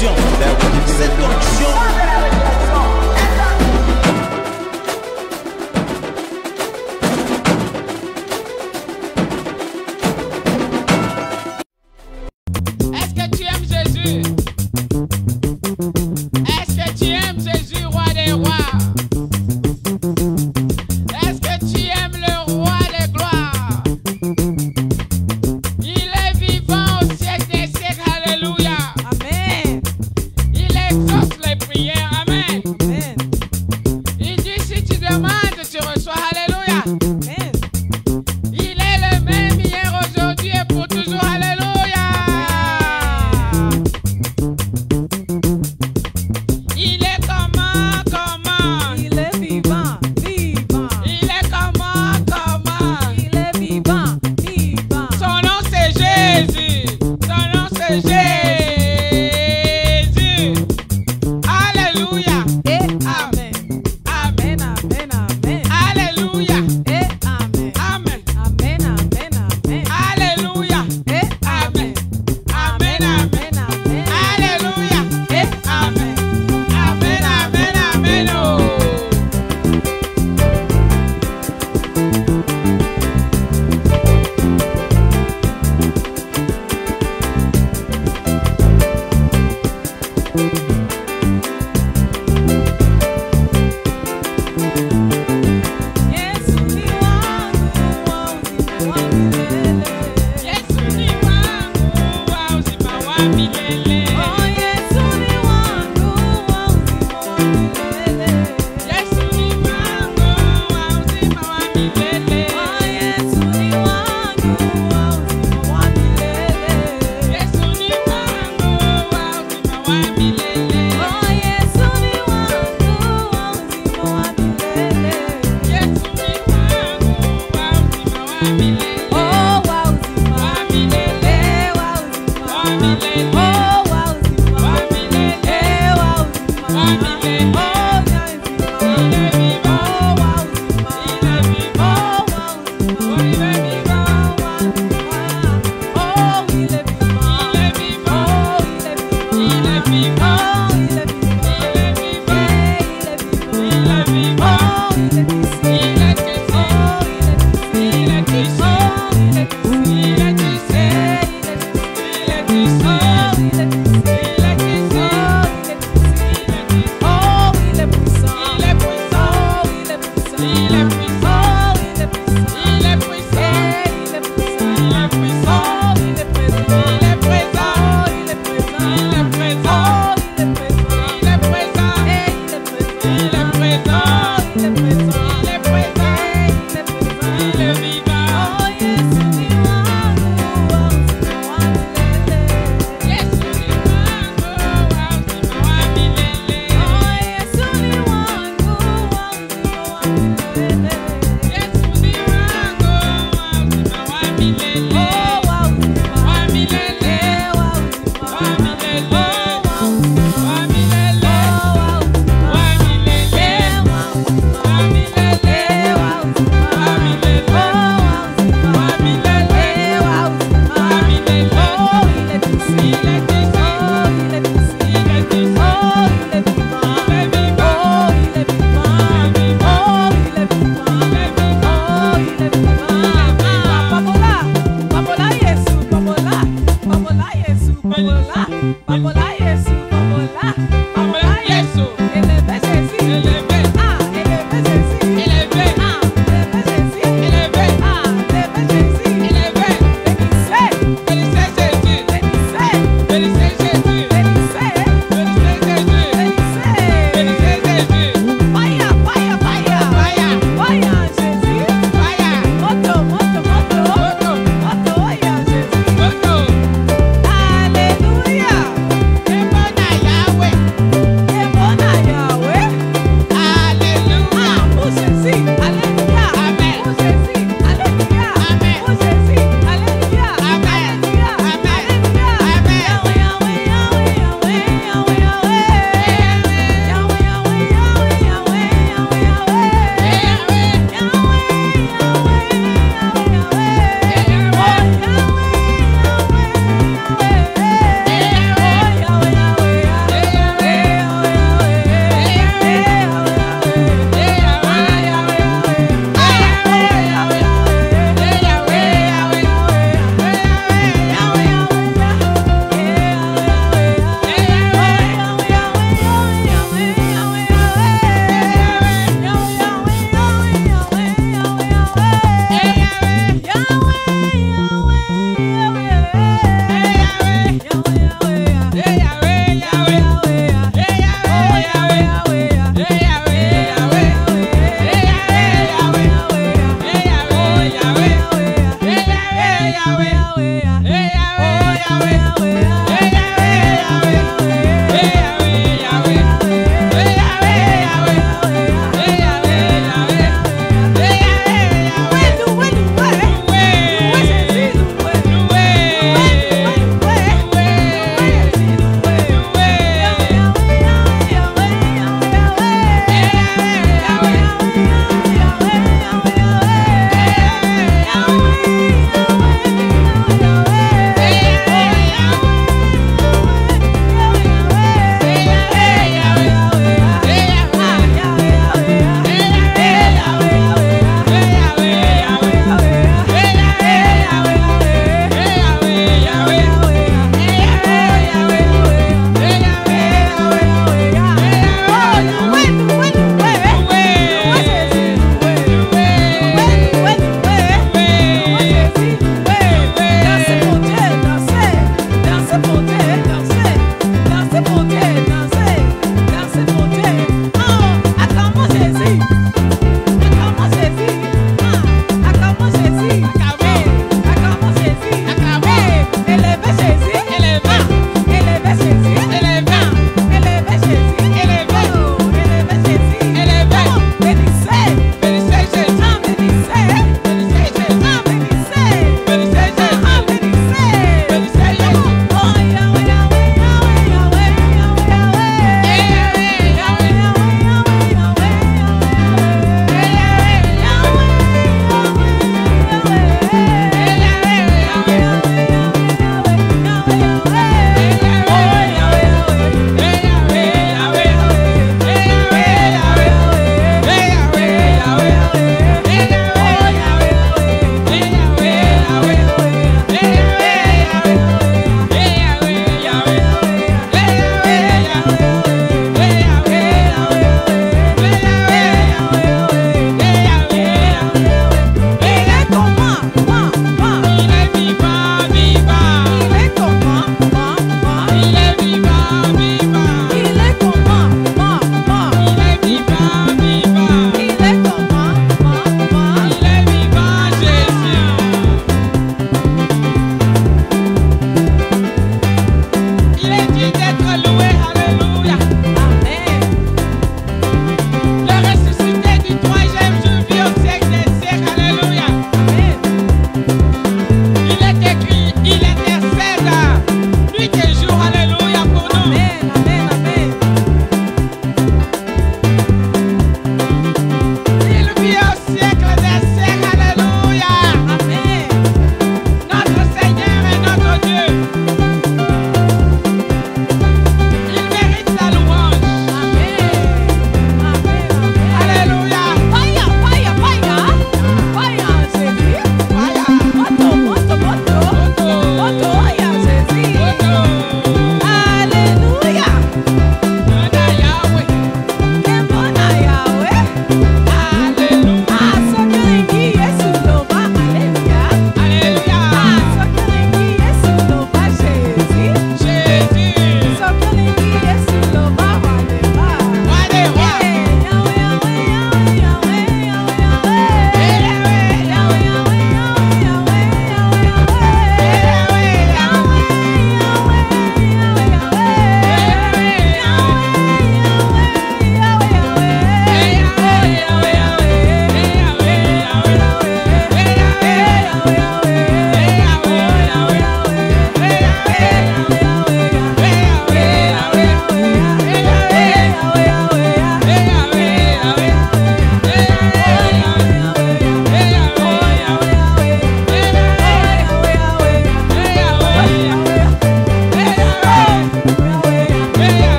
onction. Cette onction. Est-ce que tu aimes Jésus? Est-ce que tu aimes Jésus, roi des rois? Est-ce que tu aimes le roi des gloires? Il est vivant au siècle des siècles, alléluia. Amen. Il exauce les prières, amen. Amen. Il dit si tu demandes, tu reçois, alléluia. Amen. Il est le même hier, aujourd'hui et pour toujours, alléluia. Il est comment? Il est vivant, vivant. Il est comment? Il est vivant, vivant. Son nom c'est Jésus. Son nom c'est Jésus. Alléluia. Et amen. Amen. Amen, amen. Alléluia. Et amen. Amen. Amen, amen, amen. Alléluia. Et Amen. Amen. Amen. amen, amen. Alléluia. Et amen. Amen. Amen. Amen. Oh. Yesu ni wangu wa uzima wa milele. Yesu ni wangu wa uzima wa milele. Oh, Yesu ni wangu wa uzima wa milele. Yesu ni wangu wa uzima wa milele. Oh, Yesu ni wangu wa uzima wa milele. Yesu ni wangu wa uzima wa milele. Oh, Yesu ni wangu wa uzima wa milele. Yesu ni wangu wa uzima wa milele. Oh, wa uzima Wa milele. wa uzima Wa milele. Oh, wa uzima Wa milele. wa uzima Wa milele. Oh, Il est vivant. oh, wa uzima Il est vivant. Oh, wa uzima Oh, il est vivant. Oh, il est vivant. Il est vivant. Oh, il est vivant. Il est vivant. Oh, il est vivant. Il est vivant. Il est vivant. Il est vivant. Oh, il est puissant. Il est puissant. Oh, il est puissant. Il est puissant. Oh, il est puissant. Il est puissant. Il est puissant. Alléluia.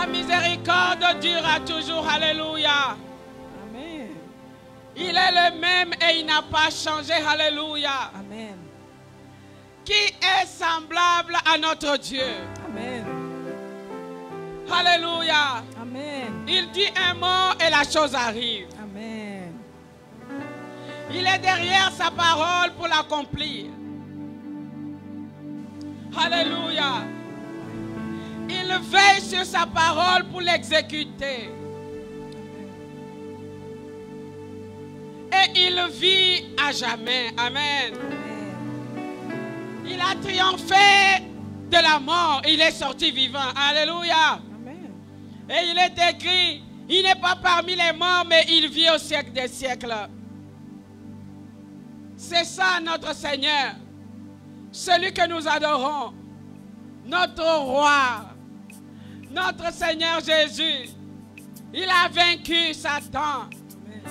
Sa miséricorde durera toujours. Alléluia. Amen. Il est le même et il n'a pas changé. Alléluia. Amen. Qui est semblable à notre Dieu? Amen. Alléluia. Amen. Il dit un mot et la chose arrive. Amen. Il est derrière sa parole pour l'accomplir. Alléluia. Il veille sur sa parole pour l'exécuter. Et il vit à jamais. Amen. Il a triomphé de la mort. Il est sorti vivant. Alléluia. Amen. Et il est écrit, il n'est pas parmi les morts, mais il vit au siècle des siècles. C'est ça notre Seigneur. Celui que nous adorons. Notre roi. Notre Seigneur Jésus. Il a vaincu Satan.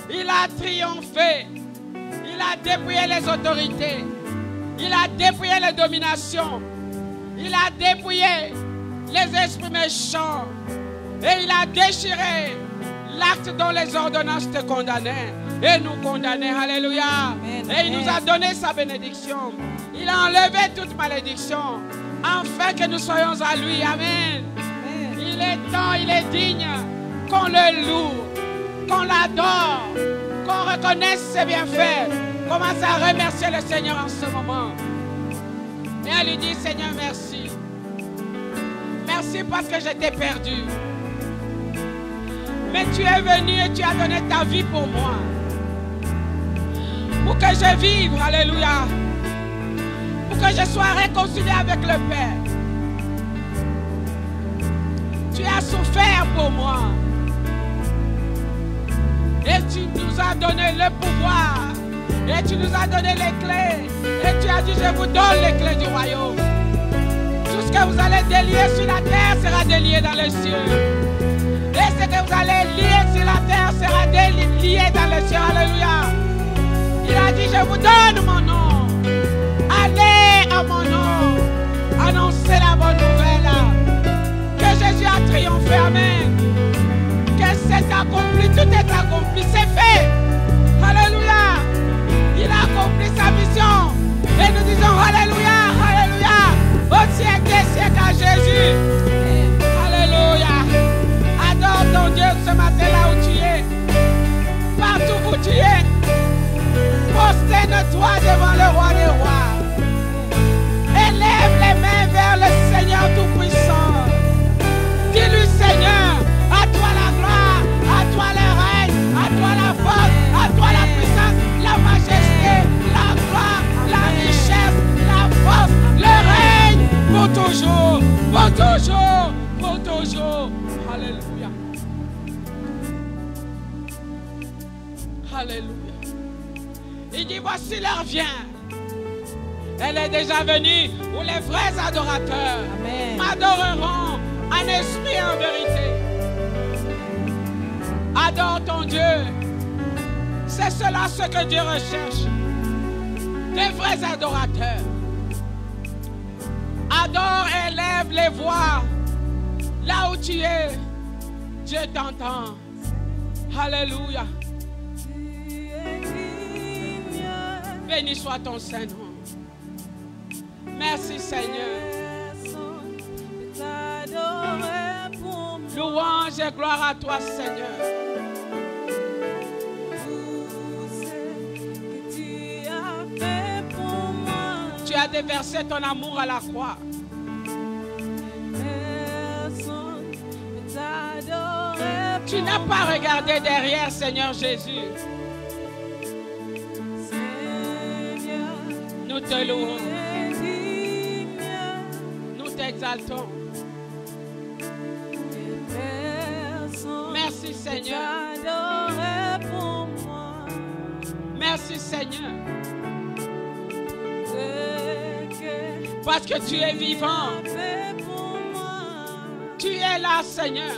Il a triomphé. Il a dépouillé les autorités. Il a dépouillé les dominations. Il a dépouillé les esprits méchants. Et il a déchiré l'acte dont les ordonnances te condamnaient. Et nous condamnaient. Alléluia. Amen. Et il nous a donné sa bénédiction. Il a enlevé toute malédiction. Afin que nous soyons à lui. Amen. Amen. Il est temps, il est digne qu'on le loue, qu'on l'adore, qu'on reconnaisse ses bienfaits. Commence à remercier le Seigneur en ce moment. Et à lui dire, Seigneur, merci. Merci parce que j'étais perdu. Mais tu es venu et tu as donné ta vie pour moi. Pour que je vive, alléluia. Pour que je sois réconcilié avec le Père. Tu as souffert pour moi. Et tu nous as donné le pouvoir. Et tu nous as donné les clés. Et tu as dit, je vous donne les clés du royaume. Tout ce que vous allez délier sur la terre sera délié dans les cieux. Et ce que vous allez lier sur la terre sera lié dans les cieux. Alléluia. Il a dit, je vous donne mon nom. Allez à mon nom. Annoncez la bonne nouvelle. Que Jésus a triomphé. Amen. Que c'est accompli. Tout est accompli. C'est fait. Alléluia. Il a accompli sa mission. Et nous disons Alléluia. Alléluia. Au siècle des siècles à Jésus. Alléluia. Adore ton Dieu ce matin là où tu es. Partout où tu es. Prosterne-toi devant le roi des rois. Élève les mains vers le Seigneur Tout-Puissant. Dis-lui Seigneur, à toi la gloire, à toi le règne, à toi la force, à toi la puissance, la majesté, la gloire, la richesse, la force, le règne pour toujours, pour toujours, pour toujours. Alléluia. Alléluia. Il dit, voici l'heure vient. Elle est déjà venue où les vrais adorateurs m'adoreront en esprit et en vérité. Adore ton Dieu. C'est cela ce que Dieu recherche. Des vrais adorateurs. Adore et élève les voix. Là où tu es, Dieu t'entend. Alléluia. Béni soit ton Saint-Nom. Merci Seigneur. Louange et gloire à toi Seigneur. Tu as déversé ton amour à la croix. Tu n'as pas regardé derrière Seigneur Jésus. Nous te louons. Nous t'exaltons. Merci Seigneur. Merci Seigneur. Parce que tu es vivant. Tu es là Seigneur.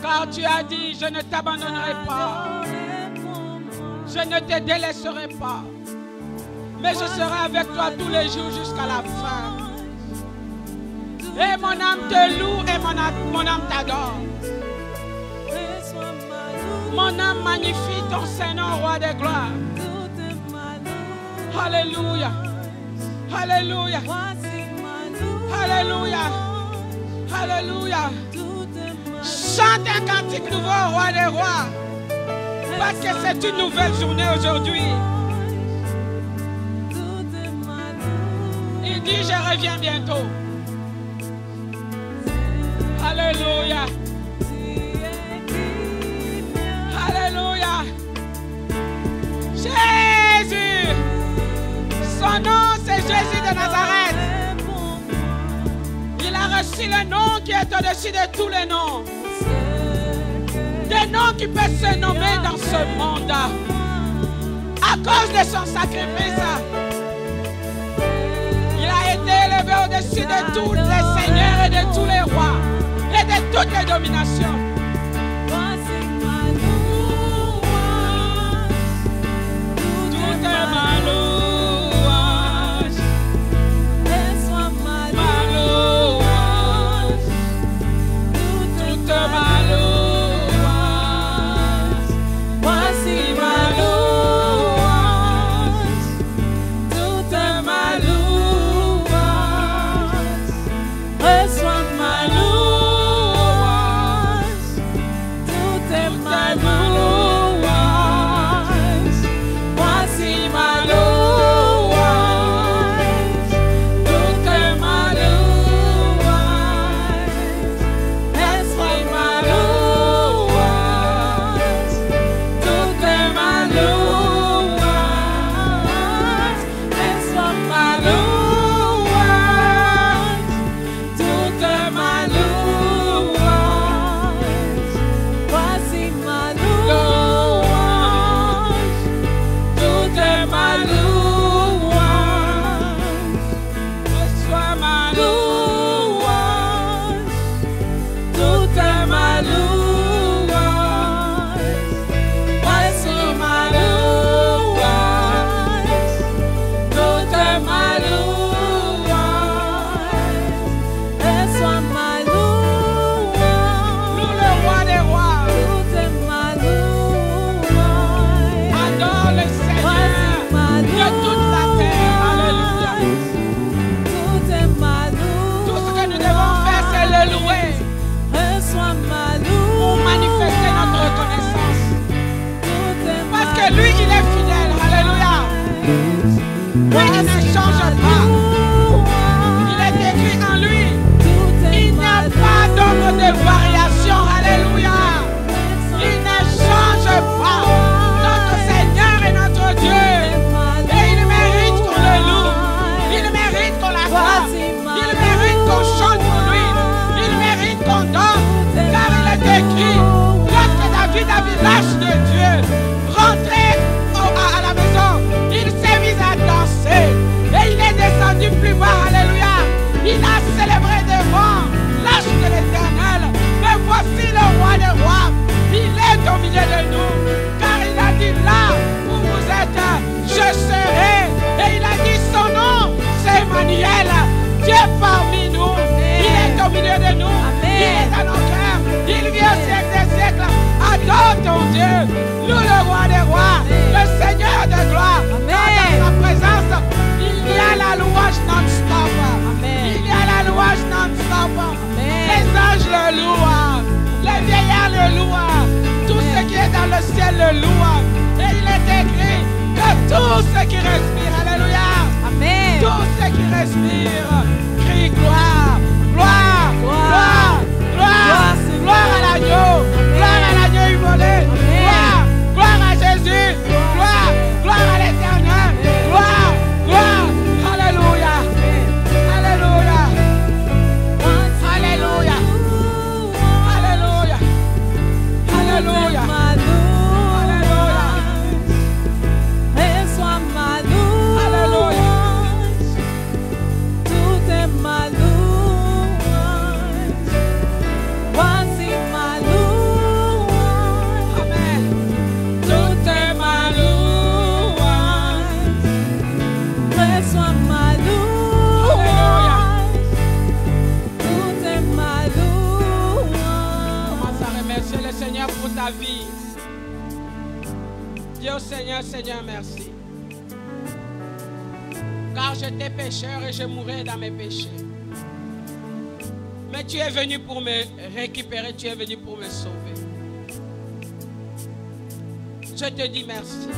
Car tu as dit, je ne t'abandonnerai pas. Je ne te délaisserai pas. Mais je serai avec toi tous les jours jusqu'à la fin. Et mon âme te loue et mon âme t'adore. Reçois ma louange. Mon âme magnifie ton Seigneur, roi de gloire. Toute ma louange. Alléluia. Alléluia. Voici ma louange. Alléluia. Alléluia. Toute ma Chante un cantique nouveau au roi des rois. Parce que c'est une nouvelle journée aujourd'hui. toute ma louange. Il dit, je reviens bientôt. Alléluia. Tu es qui vient. Alléluia. Jésus. Son nom, c'est Jésus de Nazareth. C'est pour moi. Il a reçu le nom qui est au-dessus de tous les noms. Des noms qui peuvent se nommer dans ce monde. À cause de son sacrifice, il a été élevé au-dessus de tous les seigneurs et de tous les rois et de toutes les dominations. Voici ma louange. Tout est ma louange, Reçois ma ma louange. louange, toute ma louange. Voici ma louange. Toute ma louange. Reçois ma louange. Toute ma louange. Voici ma louange. Toute ma louange. Reçois ma louange. Toute ma louange. Reçois ma louange. Toute ma louange. Voici ma louange. Toute ma louange. Reçois ma Louange. Toute ma louange. Voici ma louange. Toute ma louange. Reçois ma louange. Loue le roi des rois. Toute ma louange. Adore le Seigneur de toute la terre. Alléluia. Toute ma Tout louange. ce que nous devons faire, c'est le louer Reçois ma pour louange. manifester notre reconnaissance. Toute ma Parce que lui, il est fidèle. Alléluia. Lui, il ne change pas. Il est écrit en lui. Il n'y a pas d'ombre de variation. Alléluia. Il ne change pas. Notre Seigneur est notre Dieu. Et il mérite qu'on le loue. Il mérite qu'on l'acclame. Il mérite qu'on chante pour lui. Il mérite qu'on danse. Car il est écrit, lorsque David a vu l'âge de Dieu rentrer à la maison, il s'est mis à danser. Et il est descendu plus bas. Alléluia. Il a célébré devant l'âge de l'Éternel. Mais voici le roi des rois. Il est au milieu de nous. Car il a dit là où vous êtes, je serai. Et il a dit son nom, c'est Emmanuel. Dieu parmi nous. Il est au milieu de nous. Il est dans nos cœurs. Il vit au siècle des siècles. Adore ton Dieu. Loue le roi des rois. Le Seigneur de gloire. Dans sa présence, il y a la louange non-stop. Il y a la louange non-stop. Les anges le louent. Les vieillards le louent. Tout ce qui est dans le ciel le loue. Et il est écrit que tout ce qui respire, alléluia, Amen. tout ce qui respire, crie gloire, gloire, gloire, gloire, gloire à l'agneau, gloire à l'agneau immolé, gloire, gloire à Jésus, gloire, gloire à l'Éternel, gloire, gloire, alléluia, alléluia, alléluia, alléluia, alléluia, Ma alléluia. Reçois ma louange. Alléluia. Toute ma louange. Voici ma louange. Amen. Toute ma louange. Reçois ma Alléluia. louange. merci. Dis au Seigneur, Seigneur, merci. Car j'étais pécheur et je mourais dans mes péchés. Mais tu es venu pour me récupérer, tu es venu pour me sauver. Je te dis merci.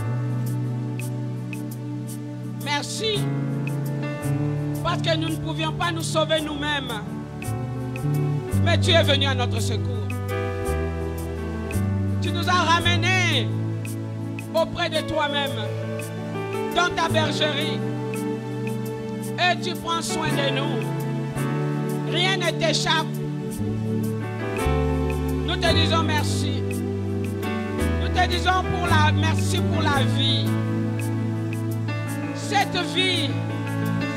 Merci. Parce que nous ne pouvions pas nous sauver nous-mêmes. Mais tu es venu à notre secours. Tu nous as ramenés auprès de toi-même, dans ta bergerie. Et tu prends soin de nous. Rien ne t'échappe. Nous te disons merci. Nous te disons merci pour la vie. Cette vie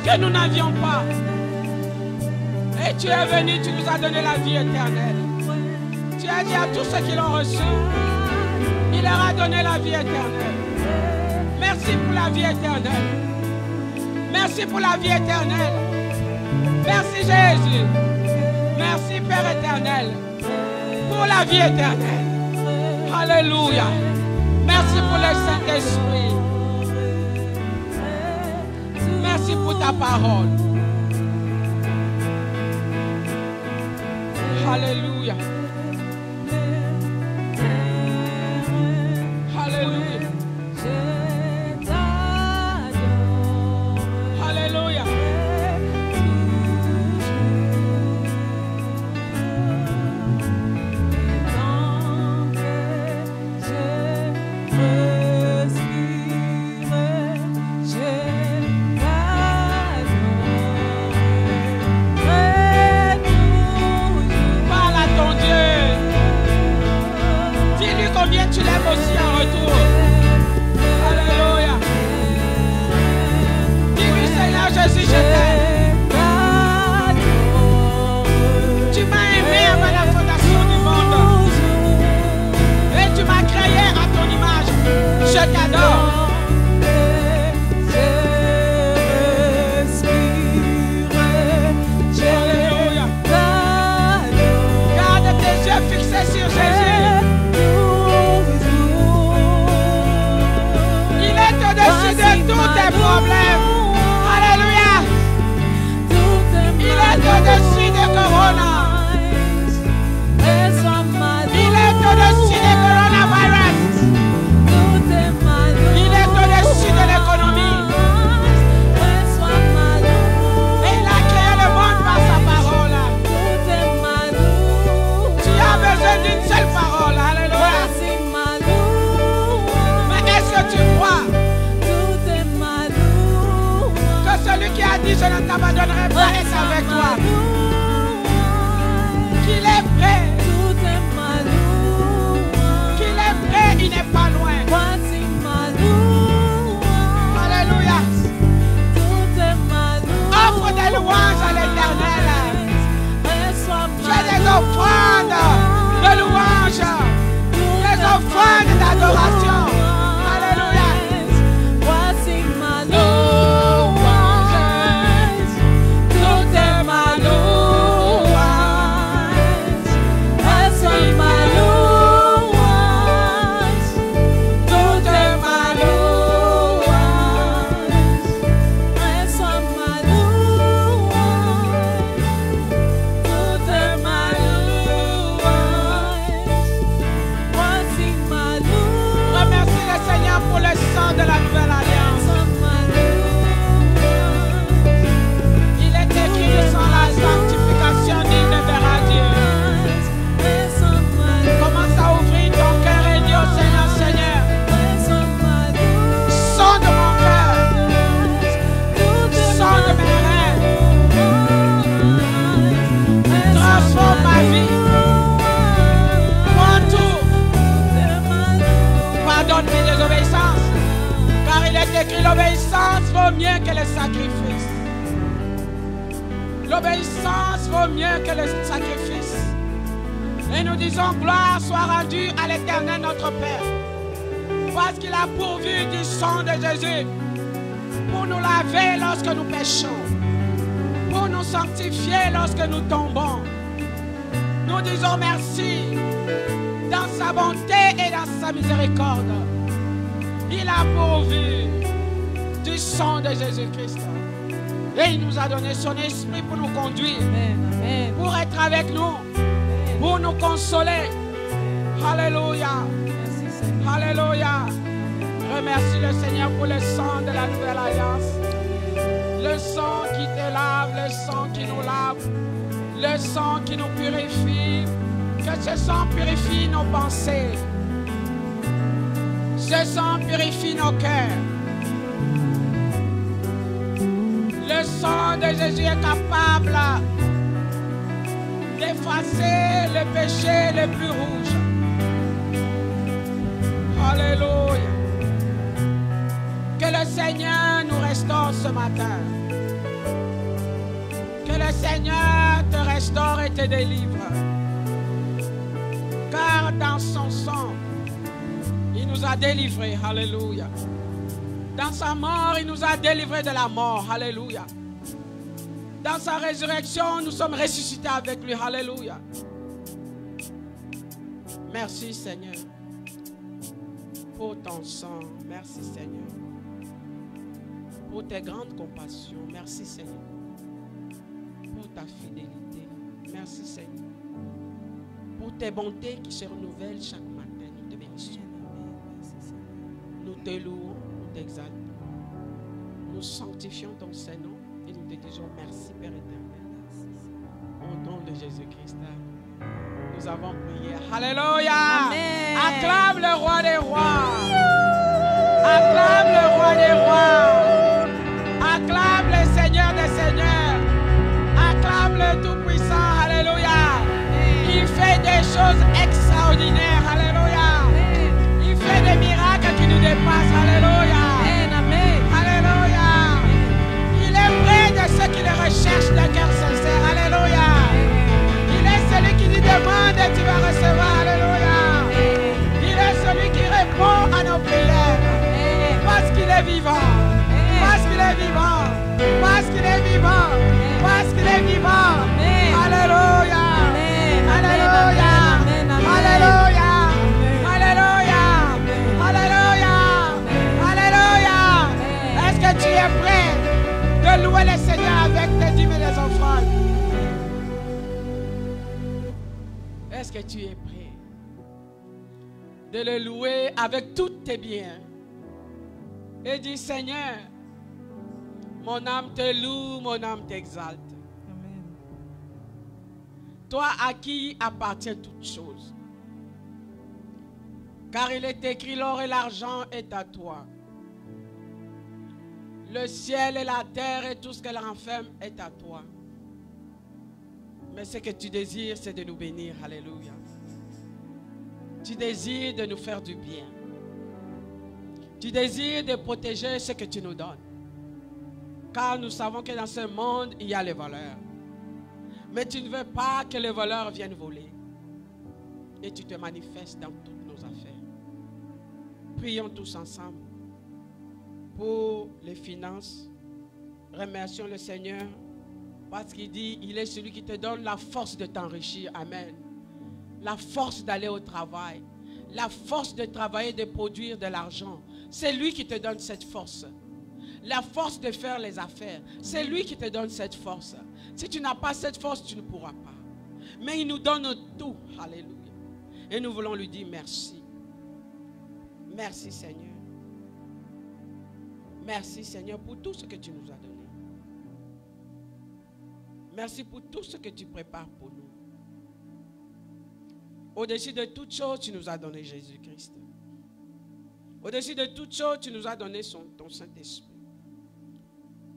que nous n'avions pas. Et tu es venu, tu nous as donné la vie éternelle. Tu as dit à tous ceux qui l'ont reçu, il leur a donné la vie éternelle. Merci pour la vie éternelle. Merci pour la vie éternelle. Merci Jésus. Merci Père éternel pour la vie éternelle. Alléluia. Merci pour le Saint-Esprit. Merci pour ta parole. Alléluia. Alléluia. Alléluia. Parle à ton Dieu. Dis-lui combien tu l'aimes aussi en retour. Alléluia. Dis-lui Seigneur Jésus, je t'aime. Tu m'as aimé avant la fondation du monde. Et tu m'as créé à ton image. Je t'adore. Alléluia. Garde tes yeux fixés sur Jésus. Il est au-dessus de tous tes problèmes. Alléluia. Il est au-dessus de Corona. Il est au-dessus de coronavirus. Il est au-dessus de l'économie. Et il a créé le monde par sa parole. Tu as besoin d'une seule parole. Alléluia. Mais est-ce que tu crois que celui qui a dit je ne t'abandonnerai pas est avec toi? Qu'il est prêt. Qu'il est prêt, il n'est pas loin. Alléluia. Offre des louanges à l'Éternel. Fais des offrandes de louanges, des offrandes d'adoration. Alléluia. Tout est ma louange. Voici ma louange. Tout est ma louange. Tout est ma louange. Remercie le Seigneur pour le sang de la nouvelle alliance. Il est écrit que sans la sanctification, nul ne verra Dieu. Commence à ouvrir ton cœur et dis au Seigneur, Seigneur, sang de mon cœur, sang de mes rêves, transforme ma vie, prends tout, pardonne mes désobéissances, car il est écrit l'obéissance vaut mieux que le sacrifice. L'obéissance vaut mieux que le sacrifice. Et nous disons gloire soit rendue à l'Éternel notre Père. Parce qu'il a pourvu du sang de Jésus pour nous laver lorsque nous péchons, pour nous sanctifier lorsque nous tombons. Nous disons merci dans sa bonté et dans sa miséricorde, il a pourvu du sang de Jésus-Christ. Et il nous a donné son esprit pour nous conduire, Amen. pour être avec nous, Amen. pour nous consoler. Alléluia. Merci Seigneur. Alléluia. Remercie le Seigneur pour le sang de la nouvelle alliance. Le sang qui te lave, le sang qui nous lave, le sang qui nous purifie. Que ce sang purifie nos pensées. Ce sang purifie nos cœurs. Le sang de Jésus est capable d'effacer le péché le plus rouge. Alléluia. Que le Seigneur nous restaure ce matin. Que le Seigneur te restaure et te délivre. Car dans son sang, il nous a délivrés. Alléluia. Dans sa mort, il nous a délivrés de la mort. Alléluia. Dans sa résurrection, nous sommes ressuscités avec lui. Alléluia. Merci Seigneur pour ton sang. Merci Seigneur pour tes grandes compassions. Merci Seigneur pour ta fidélité. Merci Seigneur pour tes bontés qui se renouvellent chaque matin. Nous te bénissons. Nous te louons, nous t'exaltons. Nous sanctifions ton Saint-Nom et nous te disons merci Père éternel. Au nom de Jésus-Christ, nous avons prié. Alléluia. Amen. Acclame le roi des rois. Acclame le roi des rois. Acclame le Seigneur des seigneurs. Acclame le Tout-Puissant. Alléluia. Il fait des choses extraordinaires. Alléluia. Il fait des miracles qui nous dépassent. Alléluia. Amen. Alléluia. Il est près de ceux qui le recherchent d'un cœur sincère. Alléluia. Il est celui qui dit demande et tu vas recevoir. Alléluia. Il est celui qui répond à nos prières. Parce qu'il est vivant. Parce qu'il est vivant. Parce qu'il est vivant. Parce qu'il est vivant. Alléluia. Alléluia. Alléluia. Alléluia. Alléluia. Alléluia. Est-ce que tu es prêt de louer le Seigneur avec tes dîmes et les offrandes? Est-ce que tu es prêt de le louer avec tous tes biens? Et dis Seigneur, mon âme te loue, mon âme t'exalte. Amen. Toi à qui appartient toutes choses. Car il est écrit, l'or et l'argent est à toi. Le ciel et la terre et tout ce qu'elle renferme est à toi. Mais ce que tu désires, c'est de nous bénir. Alléluia. Tu désires de nous faire du bien. Tu désires de protéger ce que tu nous donnes. Car nous savons que dans ce monde, il y a les voleurs. Mais tu ne veux pas que les voleurs viennent voler. Et tu te manifestes dans toutes nos affaires. Prions tous ensemble pour les finances. Remercions le Seigneur parce qu'il dit, il est celui qui te donne la force de t'enrichir. Amen. La force d'aller au travail. La force de travailler, de produire de l'argent. C'est lui qui te donne cette force. La force de faire les affaires. C'est lui qui te donne cette force. Si tu n'as pas cette force, tu ne pourras pas. Mais il nous donne tout. Alléluia. Et nous voulons lui dire merci. Merci Seigneur. Merci Seigneur pour tout ce que tu nous as donné. Merci pour tout ce que tu prépares pour nous. Au-dessus de toutes choses, tu nous as donné Jésus-Christ. Au-dessus de toutes choses, tu nous as donné ton Saint-Esprit.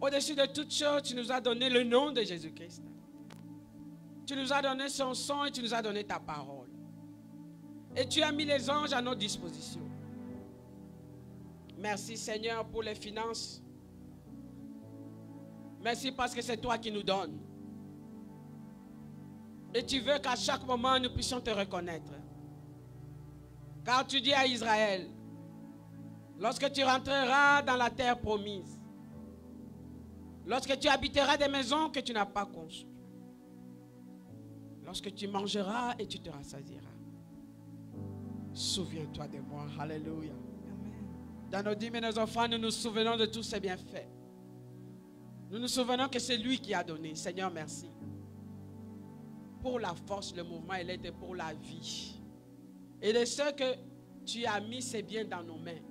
Au-dessus de toutes choses, tu nous as donné le nom de Jésus-Christ. Tu nous as donné son sang et tu nous as donné ta parole. Et tu as mis les anges à notre disposition. Merci Seigneur pour les finances. Merci parce que c'est toi qui nous donnes. Et tu veux qu'à chaque moment nous puissions te reconnaître. Car tu dis à Israël, lorsque tu rentreras dans la terre promise, lorsque tu habiteras des maisons que tu n'as pas construites, lorsque tu mangeras et tu te rassasieras, souviens-toi de moi. Alléluia. Dans nos dîmes et nos offrandes, nous nous souvenons de tous ses bienfaits. Nous nous souvenons que c'est lui qui a donné. Seigneur, merci. Pour la force, le mouvement, il était pour la vie. Et de ce que tu as mis, c'est bien dans nos mains.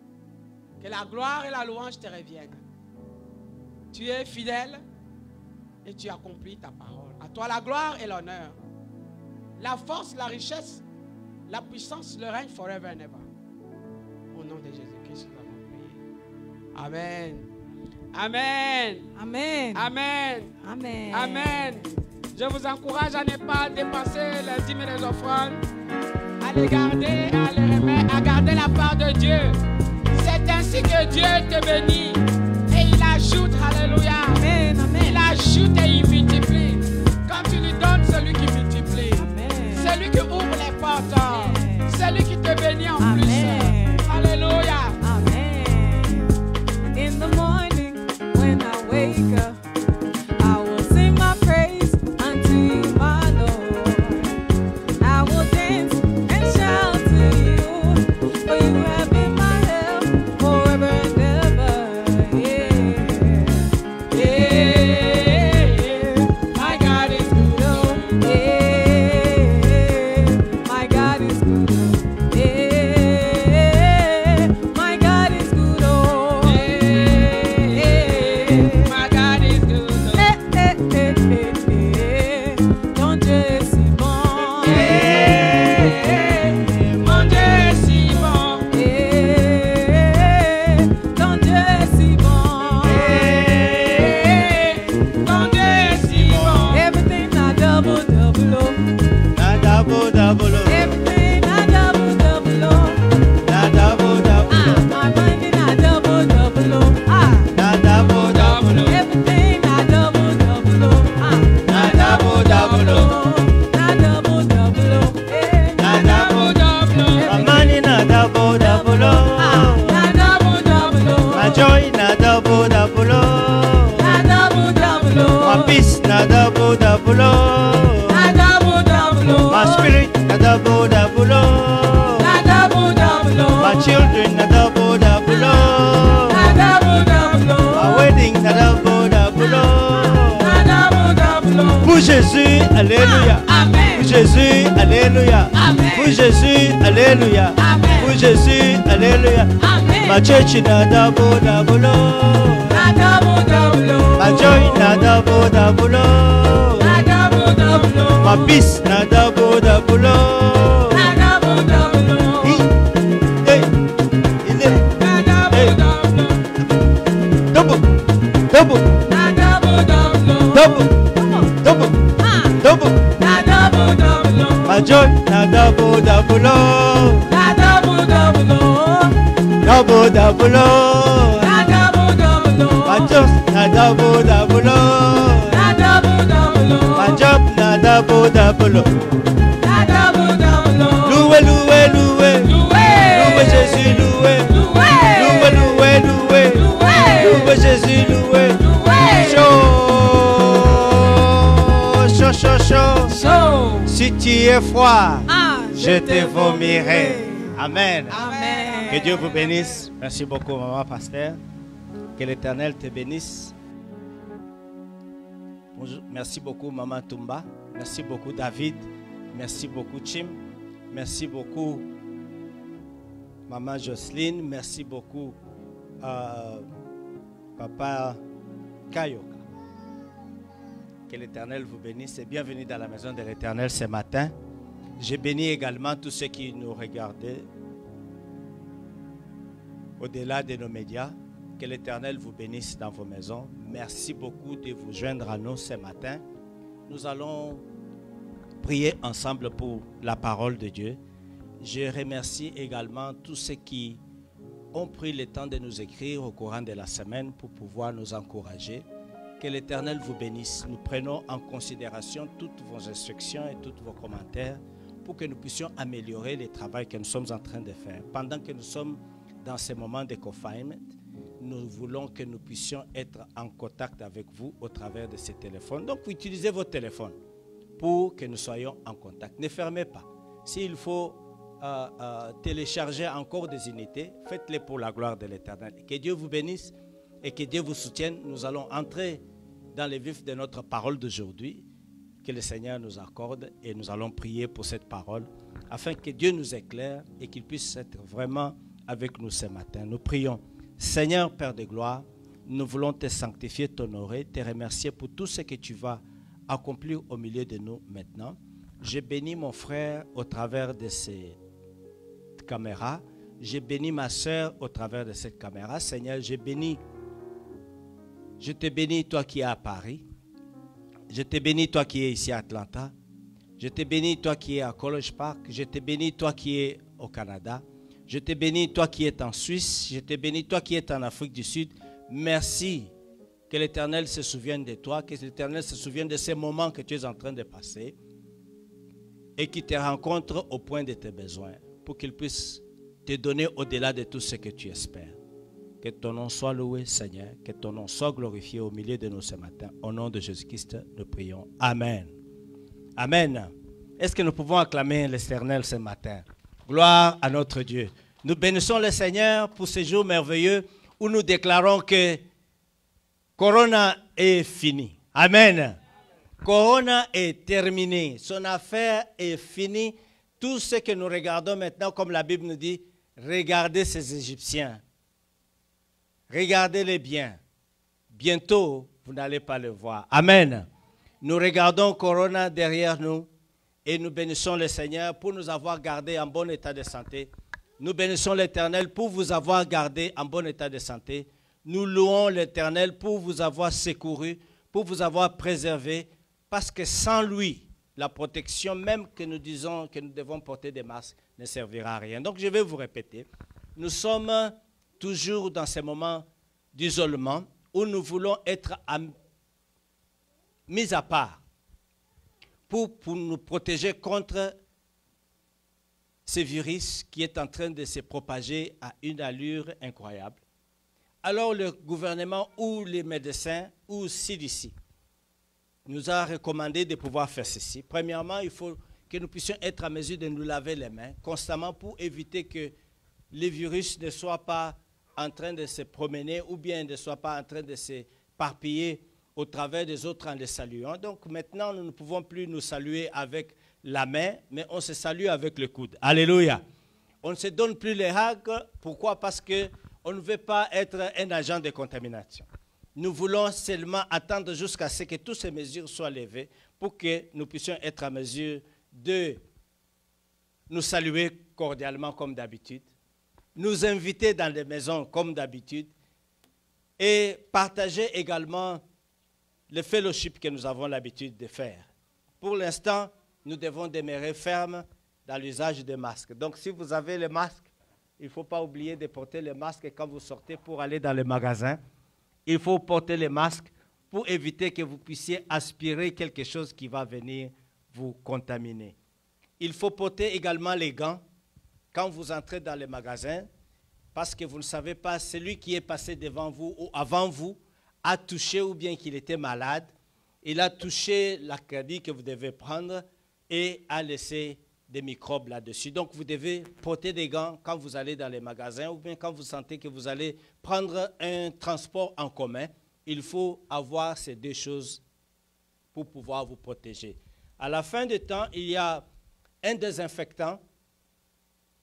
Que la gloire et la louange te reviennent. Tu es fidèle et tu accomplis ta parole. À toi la gloire et l'honneur. La force, la richesse, la puissance, le règne forever and ever. Au nom de Jésus-Christ, nous avons prié. Amen. Amen. Amen. Amen. Amen. Amen. Je vous encourage à ne pas dépenser les dîmes et les offrandes, à les garder, à les remettre, à garder la part de Dieu. C'est ainsi que Dieu te bénit. Et il ajoute, alléluia. Amen. Amen. Il ajoute et il multiplie. Quand tu lui donnes, c'est lui qui multiplie. Amen. C'est lui qui ouvre les portes. Amen. C'est lui qui te bénit en Amen. plus. Alléluia. Amen. In the morning when I wake up, I will sing my praise unto you, my Lord. I will dance and shout to you, for you have been my help forever and ever. Yeah. Yeah. My God is good. Oh, yeah. My God is good. Yeah. My God is good. Oh, yeah. My God is good. Ton Dieu est si bon. Mon Dieu est si bon. Ton Dieu est si bon. Ton Dieu est si bon. Everything na double double oh. Na double double oh. Everything na double double oh. Na double double oh. My money na double double oh. Na double double oh. Everything na double double oh. Na double double oh. Na double double oh. Na double double oh. My money na double double oh. Na double double oh. My joy na double double oh. Na double double oh. My peace na double double oh. Na double double oh. My spirit na double double oh. Na double double oh. My children na double double oh. Na double double oh. My wedding na double double oh. Na double double oh. Pour Jésus, alléluia. Amen. Pour Jésus, alléluia. Amen. Pour Jésus, alléluia. Amen. Pour Jésus, alléluia. Amen. My church na double double oh. Na double double oh. My joy na double double oh. Na double double oh. My peace na double double oh. Na double double oh. Hey, il est Na double double oh. double, double, Na double double oh. double, Come on. double, Ah. double. Na double double oh. My joy na double double oh. Na double double oh. Double double oh. Na double double oh. My job na double double oh. Na double double oh. My job na double double oh. Na double double oh. Loué, loué, loué. Loué. Loué Jésus, loué. Loué. Loué, loué, loué. Loué. Loué Jésus, loué. Loué. Chaud, chaud, chaud, chaud. So. Si tu es froid, Ah, je te vomirai. Amen. Amen. Que Dieu vous bénisse. Merci beaucoup, maman pasteur. Que l'Éternel te bénisse. Bonjour. Merci beaucoup, maman Tumba. Merci beaucoup, David. Merci beaucoup, Chim. Merci beaucoup, maman Jocelyne. Merci beaucoup, papa Kayoka. Que l'Éternel vous bénisse et bienvenue dans la maison de l'Éternel ce matin. Je bénis également tous ceux qui nous regardaient au-delà de nos médias. Que l'Éternel vous bénisse dans vos maisons. Merci beaucoup de vous joindre à nous ce matin. Nous allons prier ensemble pour la parole de Dieu. Je remercie également tous ceux qui ont pris le temps de nous écrire au courant de la semaine pour pouvoir nous encourager. Que l'Éternel vous bénisse. Nous prenons en considération toutes vos instructions et tous vos commentaires pour que nous puissions améliorer le travail que nous sommes en train de faire. Pendant que nous sommes dans ces moments de confinement, nous voulons que nous puissions être en contact avec vous au travers de ces téléphones. Donc, vous utilisez vos téléphones pour que nous soyons en contact. Ne fermez pas. S'il faut télécharger encore des unités, faites-les pour la gloire de l'Éternel. Que Dieu vous bénisse et que Dieu vous soutienne. Nous allons entrer dans les vifs de notre parole d'aujourd'hui, que le Seigneur nous accorde, et nous allons prier pour cette parole, afin que Dieu nous éclaire et qu'il puisse être vraiment avec nous ce matin. Nous prions. Seigneur, Père de gloire, nous voulons te sanctifier, t'honorer, te remercier pour tout ce que tu vas accomplir au milieu de nous maintenant. Je bénis mon frère au travers de ces caméras. Je bénis ma soeur au travers de cette caméra. Seigneur, je te bénis, toi qui es à Paris. Je te bénis, toi qui es ici à Atlanta. Je te bénis, toi qui es à College Park. Je te bénis, toi qui es au Canada. Je te bénis, toi qui es en Suisse. Je te bénis, toi qui es en Afrique du Sud. Merci que l'Éternel se souvienne de toi, que l'Éternel se souvienne de ces moments que tu es en train de passer et qu'il te rencontre au point de tes besoins pour qu'il puisse te donner au-delà de tout ce que tu espères. Que ton nom soit loué, Seigneur, que ton nom soit glorifié au milieu de nous ce matin. Au nom de Jésus-Christ, nous prions. Amen. Amen. Est-ce que nous pouvons acclamer l'Éternel ce matin? Gloire à notre Dieu. Nous bénissons le Seigneur pour ce jour merveilleux où nous déclarons que Corona est fini. Amen. Corona est terminé. Son affaire est finie. Tout ce que nous regardons maintenant, comme la Bible nous dit, regardez ces Égyptiens. Regardez-les bien. Bientôt, vous n'allez pas le voir. Amen. Nous regardons Corona derrière nous et nous bénissons le Seigneur pour nous avoir gardés en bon état de santé. Nous bénissons l'Éternel pour vous avoir gardé en bon état de santé. Nous louons l'Éternel pour vous avoir secouru, pour vous avoir préservé, parce que sans lui, la protection même que nous disons que nous devons porter des masques ne servira à rien. Donc je vais vous répéter, nous sommes toujours dans ces moments d'isolement où nous voulons être mis à part pour nous protéger contre ce virus qui est en train de se propager à une allure incroyable. Alors le gouvernement ou les médecins ou CDC nous a recommandé de pouvoir faire ceci. Premièrement, il faut que nous puissions être à mesure de nous laver les mains constamment pour éviter que le virus ne soit pas en train de se promener ou bien ne soit pas en train de s'éparpiller au travers des autres en les saluant. Donc maintenant, nous ne pouvons plus nous saluer avec la main, mais on se salue avec le coude. Alléluia. On ne se donne plus les hugs. Pourquoi? Parce qu'on ne veut pas être un agent de contamination. Nous voulons seulement attendre jusqu'à ce que toutes ces mesures soient levées pour que nous puissions être à mesure de nous saluer cordialement comme d'habitude, nous inviter dans les maisons comme d'habitude et partager également le fellowship que nous avons l'habitude de faire. Pour l'instant, nous devons demeurer fermes dans l'usage des masques. Donc, si vous avez les masques, il ne faut pas oublier de porter les masques quand vous sortez pour aller dans les magasins. Il faut porter les masques pour éviter que vous puissiez aspirer quelque chose qui va venir vous contaminer. Il faut porter également les gants quand vous entrez dans les magasins, parce que vous ne savez pas, celui qui est passé devant vous ou avant vous a touché ou bien qu'il était malade, il a touché la crédit que vous devez prendre et a laissé des microbes là-dessus. Donc, vous devez porter des gants quand vous allez dans les magasins ou bien quand vous sentez que vous allez prendre un transport en commun. Il faut avoir ces deux choses pour pouvoir vous protéger. À la fin du temps, il y a un désinfectant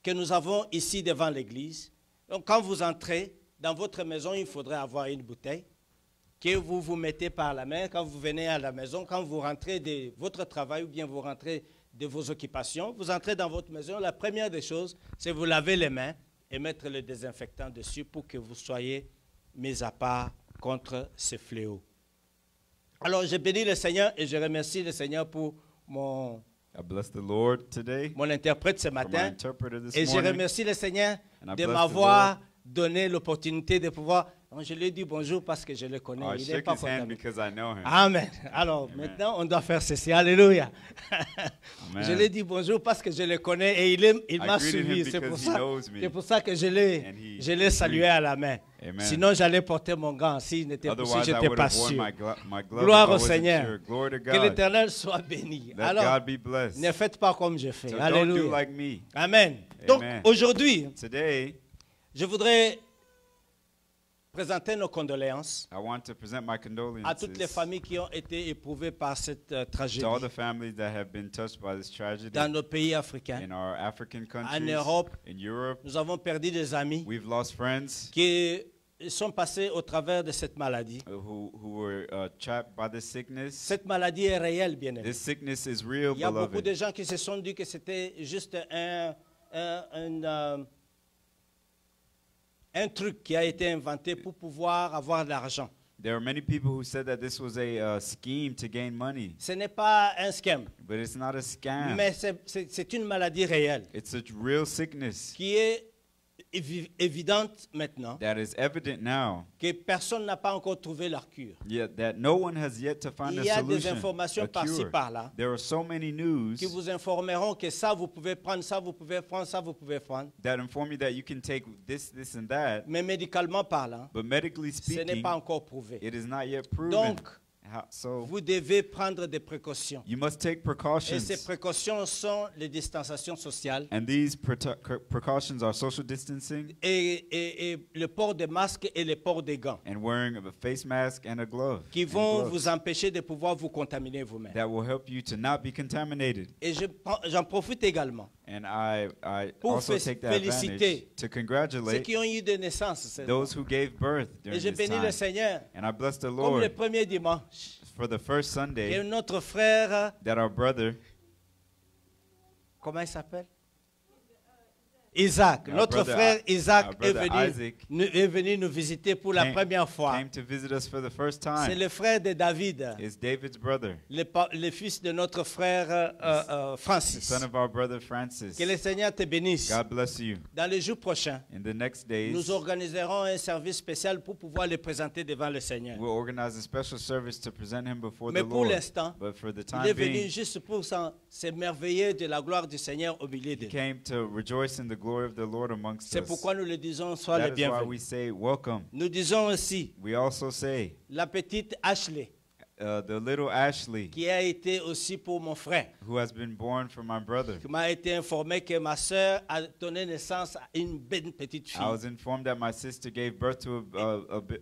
que nous avons ici devant l'église. Donc, quand vous entrez dans votre maison, il faudrait avoir une bouteille que vous vous mettez par la main quand vous venez à la maison, quand vous rentrez de votre travail ou bien vous rentrez de vos occupations. Vous entrez dans votre maison, la première des choses, c'est vous laver les mains et mettre le désinfectant dessus pour que vous soyez mis à part contre ce fléau. Alors, je bénis le Seigneur et je remercie le Seigneur pour mon interprète ce matin. Et je remercie le Seigneur de m'avoir donné l'opportunité de pouvoir... Je lui ai dit bonjour parce que je le connais. Il n'est pas contaminé. Amen. Alors, maintenant, on doit faire ceci. Alléluia. Je lui ai dit bonjour parce que je le connais et il m'a suivi. C'est pour ça que je l'ai salué à la main. Amen. Sinon, j'allais porter mon gant si Otherwise, je I n'étais would pas have worn sûr. my glove Gloire if I au wasn't Seigneur. sure. Glory to Que God. l'Éternel soit béni. Let Alors, God be blessed. ne faites pas comme je fais. So don't do Alléluia. like me. Amen. Donc, Amen. aujourd'hui, Today, je voudrais présenter nos condoléances I want to present my à condolences toutes les familles qui ont été éprouvées par cette tragédie to all the families that have been touched by this tragedy dans nos pays africains. in our African En countries, Europe, in Europe. nous avons perdu des amis We've lost friends qui sont passés au travers de cette maladie. who were trapped by this sickness. Cette maladie est réelle, bien évidemment. This sickness is real, Il y a beaucoup de beloved. gens qui se sont dit que c'était juste un truc qui a été inventé pour pouvoir avoir de l'argent. There are many people who said that this was a scheme to gain money, Ce n'est pas un scam, but it's not a scam. mais c'est une maladie réelle It's a real sickness qui est évidente maintenant, that is evident now, que personne n'a pas encore trouvé leur cure. yet that no one has yet to find Il a y a des solution, informations a par-ci, cure. par-là, There are so many news qui vous informeront que ça, vous pouvez prendre, ça, vous pouvez prendre, ça, vous pouvez prendre. that inform you that you can take this, this, and that, Mais médicalement parlant, but medically ce n'est speaking, pas encore prouvé. it is not yet proven. Donc, So vous devez prendre des précautions. you must take Et precautions, ces précautions sont les distanciations sociales and these precautions are social distancing et le port de masques et le port des gants and wearing a face mask and a glove, qui and vont gloves vous empêcher de pouvoir vous contaminer vous-même. that will help you to not be contaminated. Et j'en profite également And I pour also take that féliciter advantage to ceux congratulate qui ont eu des naissances. those who gave birth Et during je this bénis le time. Seigneur And I bless the comme Lord le premier dimanche. for the first Et Sunday notre frère, that our brother, comment il s'appelle? Isaac. Our Notre brother frère Isaac our brother est venu nous visiter pour la came- première fois. came to visit us for the first C'est time. le frère de David, Is David's brother, le fils de notre frère the Francis. son of our brother Francis. Que le Seigneur te bénisse. God bless you. Dans les jours prochains, In the next days, nous organiserons un service spécial pour pouvoir le présenter devant le Seigneur. we'll organize a special service to present him before Mais the pour Lord. l'instant, But for the il time est venu being, juste pour s'émerveiller de la gloire du Seigneur au milieu de he nous. came to rejoice in the glory of the Lord amongst C'est us. pourquoi nous le disons, sois That le is why we bienvenu. say welcome. Nous disons aussi, We also say la petite Ashley, the little Ashley, qui a été aussi pour mon frère, who has been born for my brother. qui m'a été informé que ma sœur a donné naissance à une belle petite I fille was informed that my sister gave birth to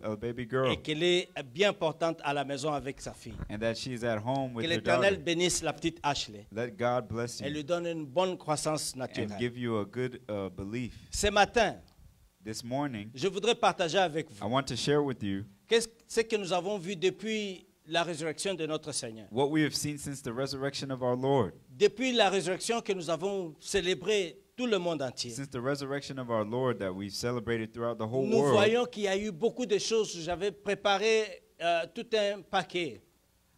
a baby girl et qu'elle est bien importante à la maison avec sa fille. and that she's at home Que with her l'Éternel daughter. bénisse la petite Ashley Let God bless et lui you donne une bonne croissance and naturelle. give you a good belief. Ce matin, This morning, je voudrais partager avec I vous want to share with you ce que nous avons vu depuis la résurrection de notre Seigneur. what we have seen since the resurrection of our Lord. Depuis la résurrection que nous avons célébrée tout le monde entier, Since the resurrection of our Lord that we've celebrated throughout the whole nous world, voyons qu'il y a eu beaucoup de choses. J'avais préparé tout un paquet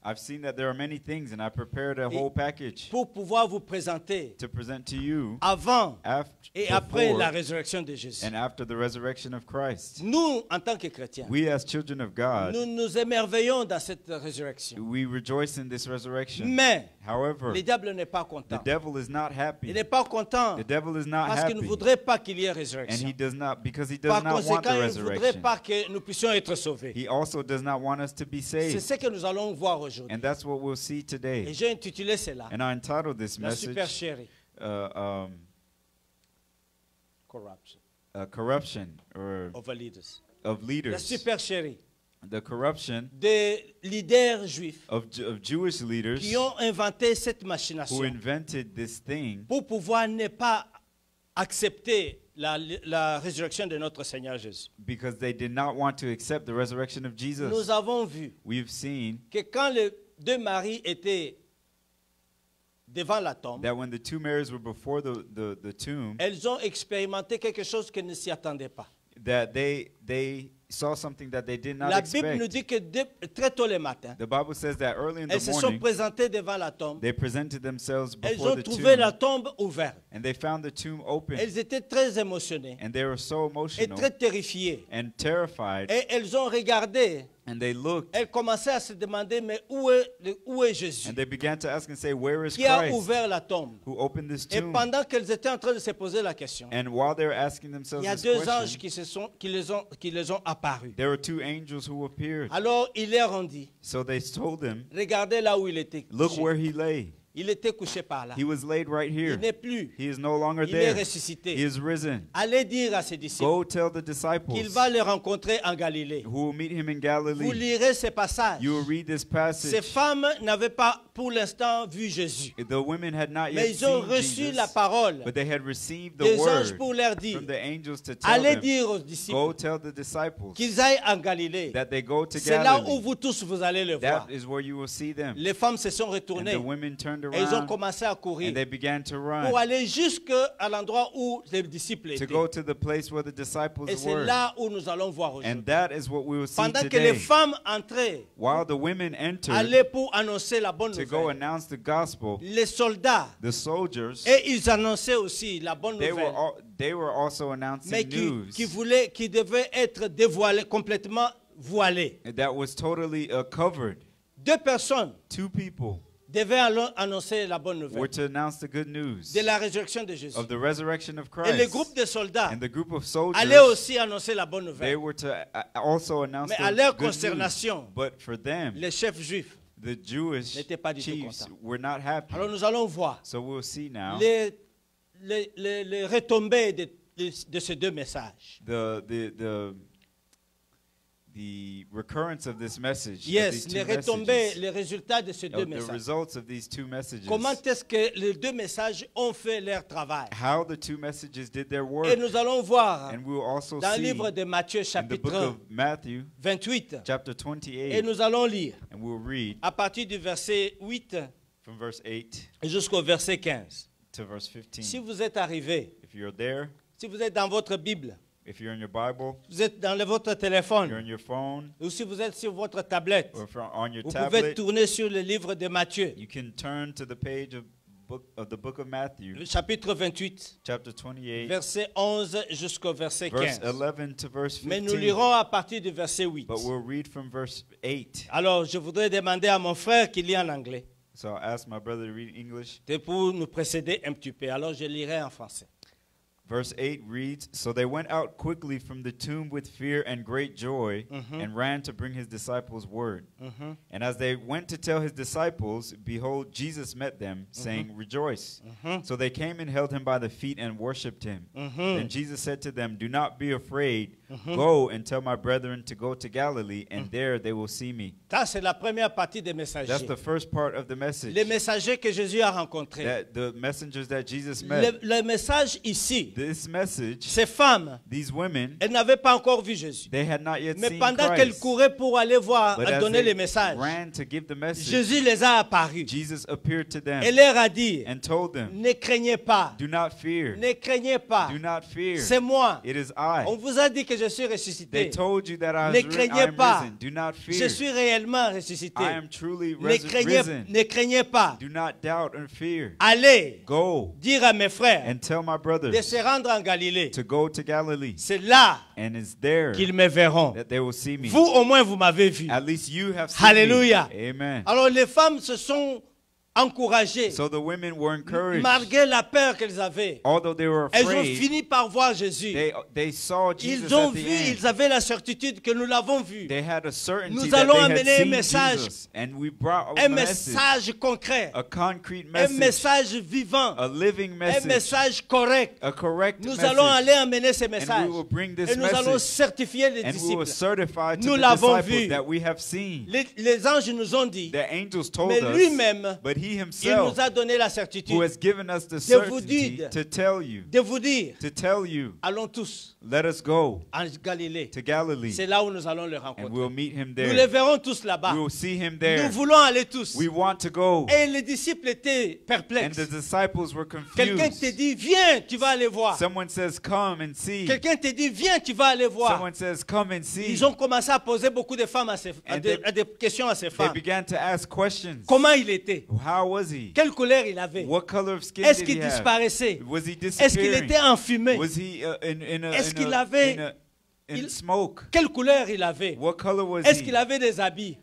I've seen that there are many things, and I prepared a whole package pour pouvoir vous présenter to present to you avant et after, après la before résurrection de Jésus. and after the resurrection of Christ. Nous, en tant que chrétiens, We as children of God, nous nous émerveillons dans cette résurrection. we rejoice in this resurrection. Mais However, le diable n'est pas the content. devil is not Il happy. n'est pas content The devil is not parce qu'il ne happy. voudrait pas qu'il y ait And résurrection. he does not, because he does Par not want conséquent, the il ne voudrait resurrection. pas que nous puissions être sauvés. He also does not want us to be C'est saved. ce que nous allons voir aujourd'hui. And that's what we'll see Et today. j'ai intitulé cela And I entitled this La super message, chérie. Corruption Corruption or of leaders. of La leaders. super chérie The corruption des leaders juifs of Jewish leaders qui ont inventé cette who machination invented this thing pour pouvoir ne pas accepter la résurrection de notre Seigneur Jésus. because they did not want to accept the resurrection of Jesus. Nous avons vu We've seen que quand les deux maris étaient devant la tombe, that when the two Marys were before the tomb, elles ont expérimenté quelque chose qu'elles ne s'y attendaient pas. that they saw something that they did not La Bible nous expect. dit que très tôt le matin, The Bible says that early in elles the se sont morning, présentées devant la tombe. they presented themselves Elles before ont the trouvé la tomb, tombe ouverte. and they found the tomb open, Elles étaient très émotionnées and they were so et emotional très terrifiées. and terrified, Et elles ont regardé. and they looked, Elles commençaient à se demander, mais où est Jésus? and they began to ask and say, "Where is Qui a Christ? ouvert la tombe? Who opened this Et tomb?" pendant qu'elles étaient en train de se poser la question, And while they were asking il themselves y a this deux anges question, qui les ont apparus. there were two angels who appeared. Alors il leur ont dit, So they told them, regardez là où il était "Look couché. where he lay. Il était couché par là. He was laid right Il here. n'est plus. He is no longer Il est there. ressuscité. He is risen. Allez dire à ses disciples Go tell the qu'il disciples va les rencontrer en Galilée. who will meet him in Vous Galilee. lirez ces passages. You will read this Ces passage. femmes n'avaient pas pour l'instant vu Jésus. The women had not Mais yet ils ont seen reçu Jesus, la parole but they had received the des anges pour word leur dire, from the angels to tell allez them, dire aux go disciples tell the disciples qu'ils aillent en Galilée. that they go to C'est là où Galilee. vous tous vous allez le voir. That is where you will see them. Les femmes se sont And retournées the women turned et ils ont around commencé à and courir they began to pour run aller jusqu'à l'endroit où les disciples to étaient. go to the place where the disciples Et c'est were. là où nous allons voir aujourd'hui. And that is what we will see Pendant que les today. femmes entraient, While the women entered allaient pour annoncer la bonne to go nouvelle. announce the gospel, Les soldats, the soldiers, et ils annonçaient aussi la bonne nouvelle, they were also announcing mais news qui devait être dévoilée, complètement voilée. that was totally covered. Deux personnes Two people devaient annoncer la bonne were nouvelle to announce the good news de la résurrection de Jésus. of the resurrection of Et le Christ. groupe de soldats And the group of allait soldiers, aussi annoncer la bonne they nouvelle. were to also announce Mais the à leur good news. consternation, But for them, les chefs juifs the Jewish n'étaient pas du tout chiefs contents. were not happy. Alors nous allons voir So we'll see now les retombées de ces deux messages. the recurrence of this message, of Yes, these les two retombées, messages, les résultats de ces deux of the messages. results of these two messages, Comment est-ce que les deux messages ont fait leur travail? how the two messages did their work. Et nous allons voir And we will also dans le see livre de Matthieu in the book chapitre of Matthew, 28 chapter et 28, nous allons lire and we'll read à partir du verset 8 from verse 8 jusqu'au verset 15. to verse 15. Si vous êtes arrivé, If you're there, si vous êtes dans votre Bible, if you're in your Bible, vous êtes dans votre you're téléphone in your phone, ou si vous êtes sur votre tablette, or if you're on your vous pouvez tablet, tourner sur le livre de Matthieu, you can turn to the page of the book of Matthew, le chapitre 28, chapter 28, verset 11 jusqu'au verset verse 15. 11 to verse Mais nous 15. lirons à partir du verset 8. But we'll read from verse 8. Alors, je voudrais demander à mon frère qui lit en anglais So I'll ask my brother to read English. de pour nous précéder un petit peu. Alors, je lirai en français. Verse 8 reads, So they went out quickly from the tomb with fear and great joy, and ran to bring his disciples word. And as they went to tell his disciples, behold, Jesus met them, saying, Rejoice. So they came and held him by the feet and worshipped him. Then Jesus said to them, Do not be afraid. Go and tell my brethren to go to Galilee, and there they will see me. Ça, c'est la première partie des That's messagers. the first part of the message. Les messagers que Jésus a rencontrés. That the messengers that Jesus met. Le message ici, This message, ces femmes, these women, elles n'avaient pas encore vu Jésus. they had not yet Mais seen pendant qu'elles Christ. couraient pour aller voir, But à as donner they les messages, ran to give the message, Jésus les a apparus. Jesus appeared to them Et leur a dit, and told them, ne craignez pas, Do not fear. ne craignez pas, Do not fear. c'est moi. It is I. On vous a dit que je suis They ressuscité. told you that Ne I craignez am pas. risen. Do not Je fear. suis réellement ressuscité. I am truly Ne craignez, risen. ne craignez pas. Do not doubt and fear. Allez Go dire à mes frères and tell my de brothers se rendre en Galilée. to go to Galilee. C'est là And it's there qu'ils me verront. that they will see me. Vous, au moins, vous m'avez vu. At least you have seen Alléluia. me. Amen. Alors, les femmes se sont encouragées, So the women were encouraged. malgré la peur qu'elles avaient. Although they were Elles ont afraid, fini par voir Jésus. they saw Jesus Ils ont at the vu, end. ils avaient la certitude que nous l'avons vu. They had a certainty Nous that allons they had amener un seen message. Jesus, and we brought Un a message, message concret, a concrete un message, message vivant, a living un message, message correct. a correct Nous message, allons aller amener ces and messages. we will bring this Et nous allons message, certifier les and we will disciples. certify to Nous the l'avons disciples vu. that we have seen. Les anges nous ont dit, The angels told mais us, lui-même but he il himself nous a donné la who certitude has given us the de vous certainty dire, to tell you, de vous dire, allons tous let us go en Galilée. to Galilee, C'est là où nous allons le and rencontrer. we'll meet him Nous there. les verrons tous là-bas. We will see him Nous there. voulons aller tous. We want to go. Et les disciples étaient And perplexes. the disciples were Quelqu'un te confused. dit, viens, tu vas aller voir. Someone says, come and see. Quelqu'un te dit, viens, tu vas aller voir. Someone says, come and see. Ils ont commencé à poser beaucoup de femmes And des questions à ces They femmes. began to ask questions. Comment il était? How was he? Quelle couleur il avait? What color of skin Est-ce did qu'il he have? disparaissait? Was he Est-ce qu'il disappearing? était enfumé? Was he Est-ce qu'il avait- in il- smoke? Quelle couleur il avait? What color was Est-ce he? qu'il avait des habits?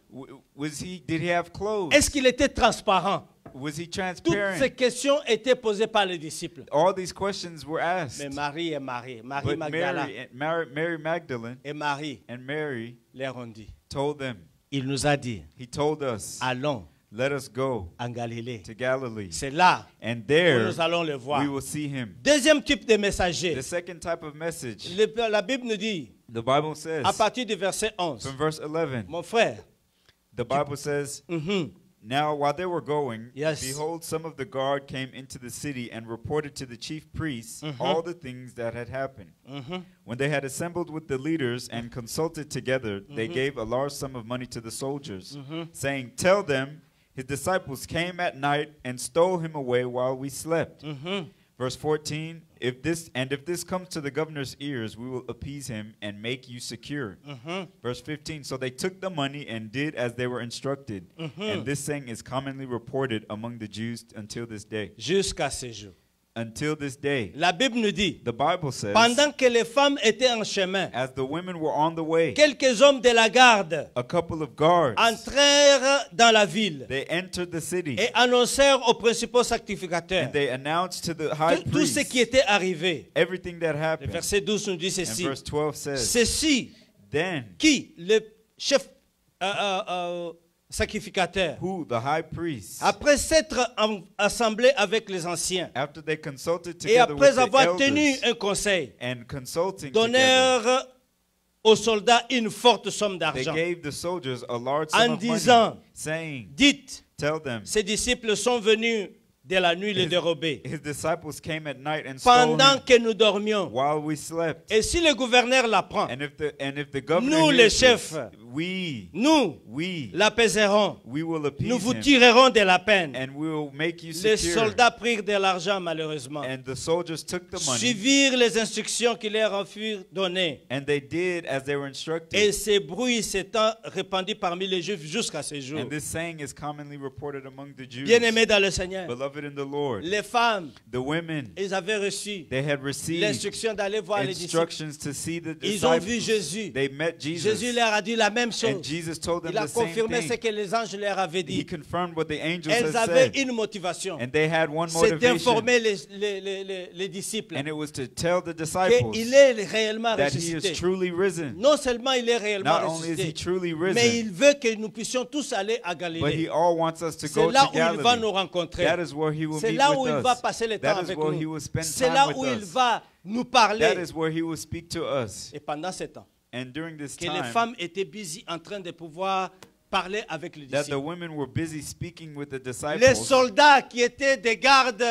Did he have clothes? Est-ce qu'il était transparent? Was he Toutes transparent? ces questions étaient posées par les disciples. All these questions were asked. Mais Marie et Marie, Marie But Magdala Mary Magdalene et Marie and Mary leur ont dit. told them, Il nous a dit, he told us, allons let us go en Galilée. to Galilee. C'est là And où there nous allons le voir. we will see him. Deuxième type de messager. The second type of message, La Bible nous dit, the Bible says, à partir du verset 11, from verse 11, mon frère, the Bible says, now while they were going, Yes. behold, some of the guard came into the city and reported to the chief priests all the things that had happened. When they had assembled with the leaders and consulted together, they gave a large sum of money to the soldiers, saying, tell them, his disciples came at night and stole him away while we slept. Verse 14, if this comes to the governor's ears, we will appease him and make you secure. Verse 15, so they took the money and did as they were instructed. And this saying is commonly reported among the Jews until this day. jusqu'à ce jour. Until this day. La Bible nous dit, The Bible says, pendant que les femmes étaient en chemin, as the women were on the way, quelques hommes de la garde a couple of guards, entrèrent dans la ville they entered the city, et annoncèrent aux principaux sacrificateurs and they announced to the high tout ce qui priest était arrivé. everything that Le happened. verset 12 nous dit And ceci. verse 12 says, Ceci, then qui, le chef sacrificateur, who, the high priest, après s'être assemblé avec les anciens after they consulted et together with après the avoir tenu elders un conseil, and consulting together, donnèrent aux soldats une forte somme they d'argent gave the soldiers a large sum en of money, disant, saying, dites, tell them, ces disciples sont venus de la nuit les dérober his disciples came at night and stole pendant him que nous dormions. while we slept. Et si le gouverneur l'apprend, And if the governor nous hears les this, chefs, nous we l'apaiserons, will appease nous vous him, tirerons de la peine. and we will make you Les secure. soldats prirent de l'argent malheureusement, And the soldiers took the money, suivirent les instructions qui leur en furent données. and they did as they were instructed. Et ce bruit s'étant répandu parmi les Juifs jusqu'à ce jour. And this saying is commonly reported among the Jews. Bien-aimés dans le Seigneur, Beloved in the Lord, les femmes, the women, ils avaient reçu they had received l'instruction d'aller voir les disciples. instructions to see the Ils ont vu disciples. Jésus. They met Jesus. Jésus leur a dit la même And chose. Jesus told them Il a the same confirmé ce thing. que les anges leur avaient He dit. confirmed what the angels Elles had avaient said. une motivation. And they had one C'est motivation. d'informer les disciples And it was to tell the disciples qu'il est réellement that he is ressuscité. truly risen. Non seulement il est réellement Not only is he ressuscité, truly mais risen, il veut que nous puissions tous aller à but he Galilée. all wants us to C'est go là to où il va nous Galilee. rencontrer. That is where he will C'est meet là où il with va us. passer le temps That is avec where he nous. will spend C'est là time où with il us. va nous That parler. is where he will speak to us. Et pendant ce temps, And during this que les time, femmes étaient busy en train de pouvoir parler avec les that the disciples. women were busy speaking with the Les disciples, soldats qui étaient des gardes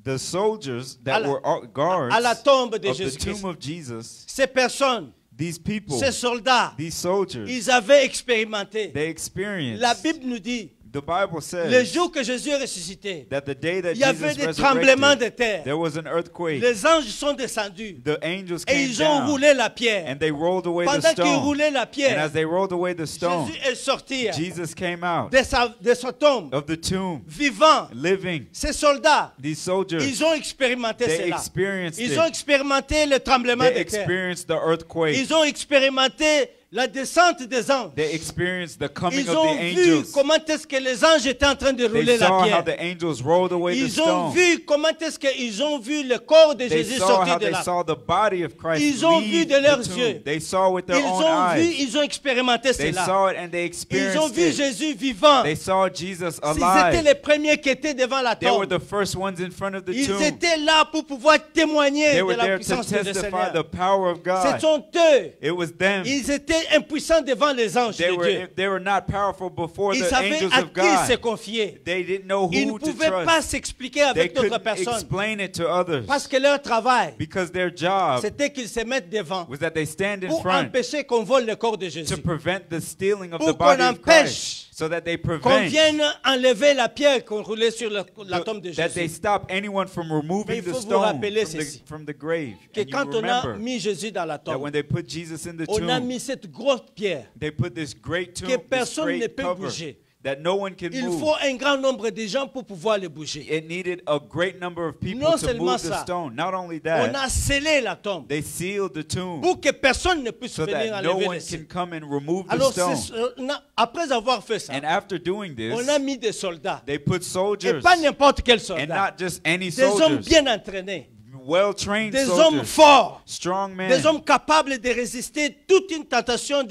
the soldiers à that la- were guards à la tombe de of the Jésus-Christ. tomb of Jesus, Ces personnes, these people, ces soldats, these soldiers, ils avaient expérimenté. they experienced. La Bible nous dit, The Bible le says jour que Jésus est ressuscité, that the day that il y avait Jesus des tremblements de resurrected, terre. there was an earthquake. Les anges sont descendus The angels et came ils ont down roulé la pierre. and they rolled away the Pendant qu'ils stone. roulaient la And pierre, as they rolled away the stone, Jésus est sorti Jesus came out de sa tombe, of the tomb, vivant. living. Ces soldats, These soldiers, ils ont expérimenté they cela. experienced Ils ont it. expérimenté le tremblement They de terre. experienced the earthquake. Ils ont expérimenté la descente des anges. They experienced the coming Ils of ont the vu angels. comment est-ce que les anges étaient en train de They rouler la saw how pierre. the angels rolled away the Ils ont stone. vu comment est-ce qu'ils ont vu le corps de They Jésus saw sortir how de they là. saw the body of Christ Ils ont vu leave de leurs the tomb. yeux. They saw with their Ils own ont vu, eyes. ils ont expérimenté They cela. saw it and they Ils ont experienced vu it. Jésus vivant. They saw Jesus Ils étaient alive. les premiers qui étaient devant la They were tombe. the first ones in front of the Ils tomb. étaient là pour pouvoir témoigner They de were la there to puissance de testify Seigneur. the power of Ce God. sont eux. It was them. Ils étaient étaient impuissants devant les anges de Dieu. They were not powerful before Ils the savaient angels à of qui se God. confier. They didn't know Ils ne who to pouvaient pas trust. s'expliquer They avec d'autres couldn't personnes. explain it to others Parce que leur travail, because their job c'était qu'ils se mettent devant was that they stand in pour front empêcher qu'on vole le corps de to Jésus. prevent the stealing of Pour the body qu'on of empêche Christ, so that they Qu'on prevent vienne enlever la pierre qu'on roulait sur la tombe de that they Jésus. stop anyone from Mais removing il the faut vous stone rappeler from ceci. from the grave. Que And you quand on a remember mis Jésus dans la that tombe, when they put Jesus in the on a tomb, mis cette grosse pierre they put this great tomb, que this personne ne great peut cover bouger. that no one can Il move. faut un grand nombre de gens pour pouvoir le bouger. It needed a great number of people Non to seulement move the ça, stone. Not only On that, a scellé la tombe they sealed the tomb pour que personne ne puisse so venir that no enlever one le can scellé. come and remove the Alors, stone. après avoir fait ça, And after doing on this, a mis des soldats. they put Et soldiers, pas n'importe quel and soldat. not just any Des hommes soldiers, bien entraînés. well-trained Des hommes soldiers, forts. strong men, Des hommes capables de résister toute une tentation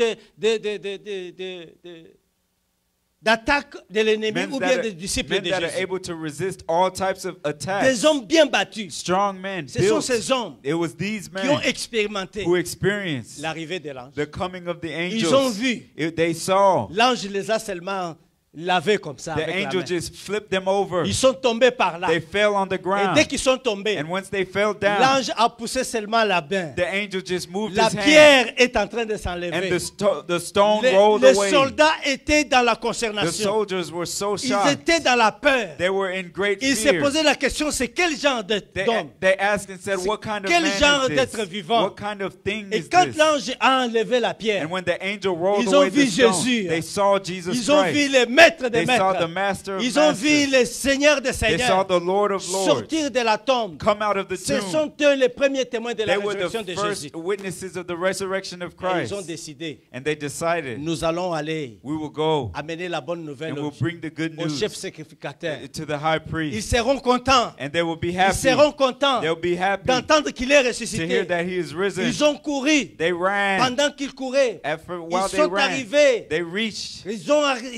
d'attaque de l'ennemi men ou bien that des are, disciples men de that are Jésus. able to resist all types of attacks. Des hommes bien battus. Strong men, Ce sont built. ces hommes It was these qui ont men expérimenté who experienced l'arrivée de l'ange. the coming of the Ils ont angels. vu. They saw L'ange les a seulement lavés comme ça the avec la angel main. just flipped them over. Ils sont tombés par là. They fell on the Et ground. dès qu'ils sont tombés, And once they fell down, l'ange a poussé seulement la main. the angel just moved La his hand. pierre est en train de And s'enlever. the stone Les rolled les away. soldats étaient dans la The consternation. soldiers were so Ils shocked. étaient dans la peur. They were in great Ils se fear. posaient la question, c'est quel genre d'homme? They asked and said, what kind of Quel man genre is d'être this? vivant? What kind of thing Et is quand this? l'ange a enlevé la pierre, And when the angel rolled ils ont away vu the stone, Jésus. they saw Jesus ils ont vu Christ. les maîtres des They saw maîtres. the master of Ils ont vu masters. le Seigneur des They saw seigneurs the Lord of lords sortir de la tombe. come out of the Ce tomb. sont eux les premiers témoins de la They were résurrection the de Jésus. first witnesses of the resurrection of Et Christ. ils ont décidé, And they decided, nous allons aller we will go amener la bonne nouvelle and we'll bring the good au news chef sacrificateur. to the high Ils priest. seront contents. And they will be Ils happy. seront contents They'll be happy d'entendre qu'il est to hear ressuscité. that he is risen. Ils ont couru. They ran. Pendant qu'ils couraient, While ils they sont ran, arrivés. they reached. Ils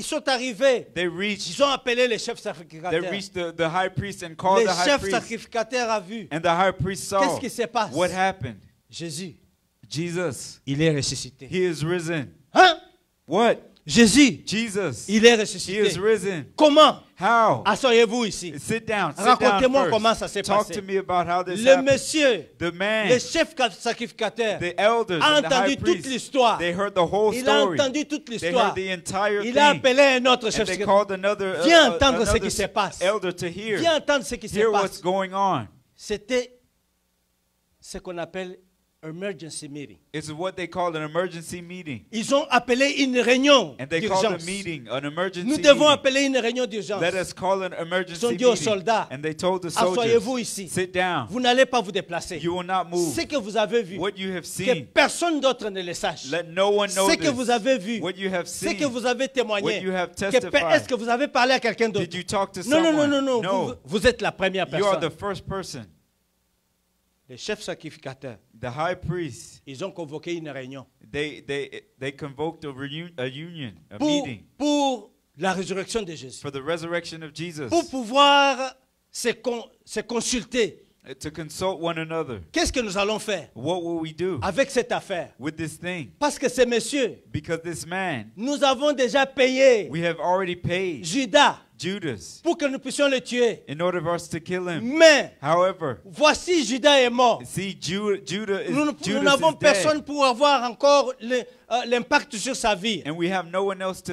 sont arrivés. They reached. Ils ont appelé le chef They sacrificateur. reached the high priest and called Le the high chef priest. sacrificateur a vu. And the high priest saw Qu'est-ce qui se passe? what happened. Jésus, Jesus, il est ressuscité. he is risen. Hein? What? Jésus, Jesus, il est he ressuscité. is risen. Comment? How? Asseyez-vous ici. Sit down. Sit Racontez-moi down comment first. ça s'est Talk passé. to me about how this Le happened. monsieur, The man, le chef sacrificateur, the elders, a and the high entendu toute priest, l'histoire. they heard the whole Il a story. entendu toute They l'histoire. heard the entire Il a thing. appelé un autre And chef they sacrificateur. called another, Viens entendre ce qui se another passe. elder to hear. Viens entendre ce qui se Hear what's passe. going on. C'était ce qu'on appelle emergency meeting. It's what they call an emergency meeting. Ils ont appelé une réunion And they called a d'urgence. meeting, an emergency Nous devons meeting. appeler une réunion d'urgence. Let us call an emergency Ils ont dit aux meeting. soldats, And they told the asseyez-vous soldiers, ici. sit down. Vous n'allez pas vous déplacer. You will not move. Ce que vous avez vu, What you have que seen, personne d'autre ne le sache. let no one know Ce que vous this. avez vu, What you have ce seen, que vous avez témoigné. what you have Que testified. Est-ce que vous avez parlé à quelqu'un d'autre? Did you talk to Non, non, someone? non, non, non. No. Vous êtes la première You are the personne. first person. Les chefs sacrificateurs, The high priest, ils ont convoqué une réunion they convoked a union, a pour, meeting pour la résurrection de Jésus. for the resurrection of Jesus, Pour pouvoir se consulter. to consult one another. Qu'est-ce que nous allons faire What will we do avec cette affaire? with this thing? Parce que ces messieurs, Because this man, nous avons déjà payé we have already paid Judas Judas pour que nous puissions le tuer. in order for us to kill him. Mais However, voici Judas est mort. see, Judah is, Nous Judas n'avons is dead. personne pour avoir encore l'impact sur sa vie. And we have no one else to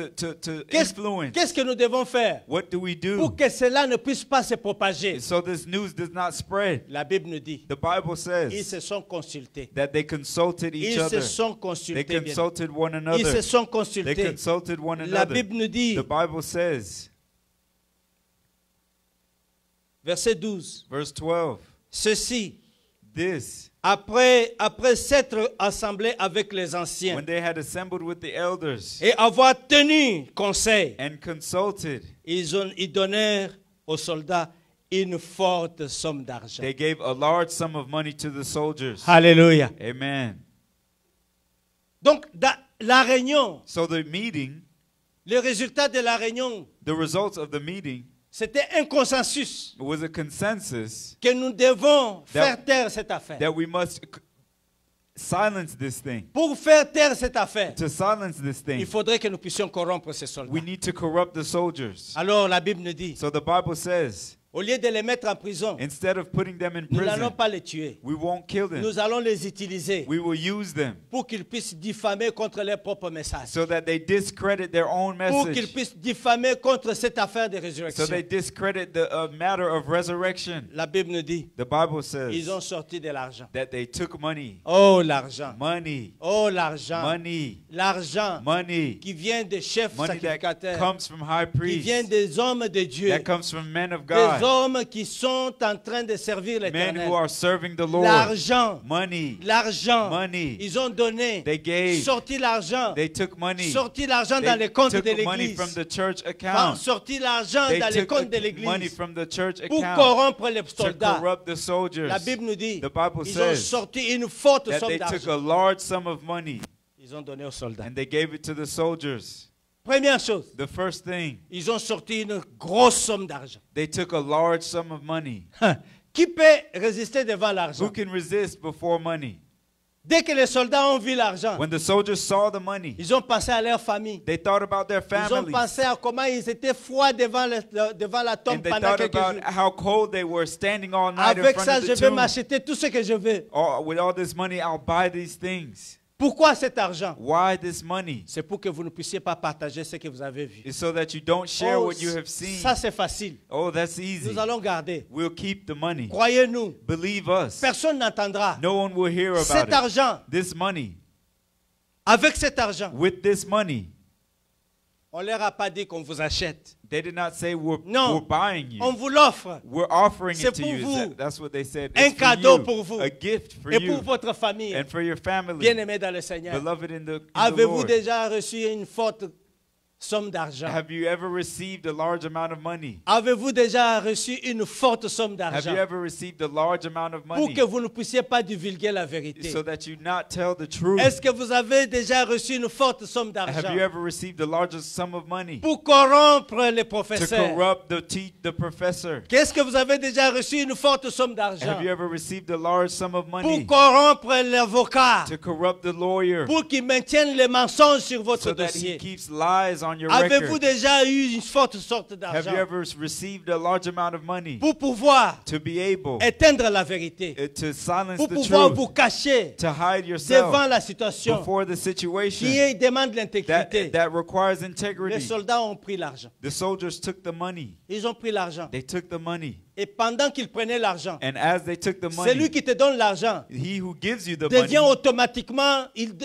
influence. Qu'est-ce que nous devons faire What do we do pour que cela ne puisse pas se propager? so this news does not spread? La Bible nous dit, The Bible ils says se sont consultés. that they consulted each Ils se other. sont They consultés. bien. consulted one Ils another. se sont They consultés. consulted one La another. Bible nous dit, The Bible says, verset 12, verse 12, ceci, this, après s'être assemblés avec les anciens when they had assembled with the elders et avoir tenu conseil, and consulted, ils donnèrent aux soldats une forte somme d'argent. they gave a large sum of money to the soldiers. Alléluia. Amen. Donc, la réunion, So the meeting, le résultat de la réunion, the results of the meeting c'était un consensus was a consensus que nous devons faire taire cette affaire. that we must silence this thing. Pour faire taire cette affaire, To silence this il thing, faudrait que nous puissions corrompre ces soldats. we need to corrupt the soldiers. Alors la Bible nous dit, So the Bible says, au lieu de les mettre en prison, instead of putting them in nous n'allons prison, pas les tuer. we won't kill them. Nous allons les utiliser We will use them pour qu'ils puissent diffamer contre leur propre message. so that they discredit their own Pour qu'ils message. puissent diffamer contre cette affaire de So résurrection. they discredit the matter of resurrection. La Bible nous dit, The Bible ils ont says sorti de l'argent. that they took money, Oh l'argent. money, Oh l'argent. money, L'argent money, qui vient des chefs money that sacrificateurs, comes from high qui vient priests, des hommes de Dieu, that comes from men of des God, hommes qui sont en train de servir men l'Éternel. who are serving the Lord. L'argent, Money, l'argent, money. ils ont donné, They gave, sorti l'argent, they took money, sorti l'argent dans they les comptes took de money from l'Église, the church account. sorti l'argent They dans les took comptes de money l'Église from the church pour account corrompre les to soldats. corrupt the soldiers. La Bible nous dit, The Bible ils ont says sorti une forte that somme they took a d'argent. large sum of money Ils ont donné aux soldats. and they gave it to the soldiers. Première chose, The first thing, ils ont sorti une grosse somme d'argent. they took a large sum of money. Qui peut résister devant Who l'argent? can resist before money? Dès que les soldats ont vu l'argent, When the soldiers saw the money, ils ont pensé à leur famille. they thought about their Ils ont families. pensé à comment ils étaient froids devant la tombe And they pendant thought quelques about jours. how cold they were standing all night in Avec front ça, of je the vais tomb. m'acheter tout ce que je veux. Oh, with all this money, I'll buy these things. Pourquoi cet argent? Why this money? C'est pour que vous ne puissiez pas partager ce que vous avez vu. It's so that you don't share Oh, what you have seen. ça, c'est facile. Oh, that's easy. Nous allons garder. We'll keep the money. Croyez-nous, Believe us. personne n'entendra. No one will hear Cet about it. argent, This money, avec cet argent, with this money, on ne leur a pas dit qu'on vous achète. they did not say we're Non. buying you. On vous l'offre. We're offering C'est it to pour you. vous. That's what they said. Un It's for cadeau you. pour vous. A gift for Et you pour votre famille, and for your family. bien-aimés dans le Seigneur. Beloved in the Avez-vous Lord. déjà reçu une forte somme d'argent? Have you ever received a large amount of money? Avez-vous déjà reçu une forte somme Have d'argent you ever received a large amount of pour money que vous ne puissiez pas divulguer la vérité? so that you not tell the truth? Est-ce que vous avez déjà reçu une forte somme Have d'argent you ever received the largest sum of money pour corrompre les to professeurs? corrupt the professor? Qu'est-ce que vous avez déjà reçu une forte somme d'argent Have you ever received a large sum of pour money corrompre l'avocat, to corrupt the lawyer pour qu'il maintienne les mensonges sur votre so that he dossier? keeps lies on your Avez-vous record? déjà eu une forte sorte Have d'argent you ever received a large amount of money pour pouvoir to be able éteindre la vérité, to silence pour the pouvoir vous truth, cacher to hide devant yourself la situation before the situation qui demande l'intégrité? that requires Les integrity? soldats ont pris l'argent. The soldiers took the money. Ils ont pris l'argent. They took the money. Et pendant qu'ils prenaient l'argent, And as they took the celui money, qui te donne l'argent he who gives you the devient money, automatiquement, il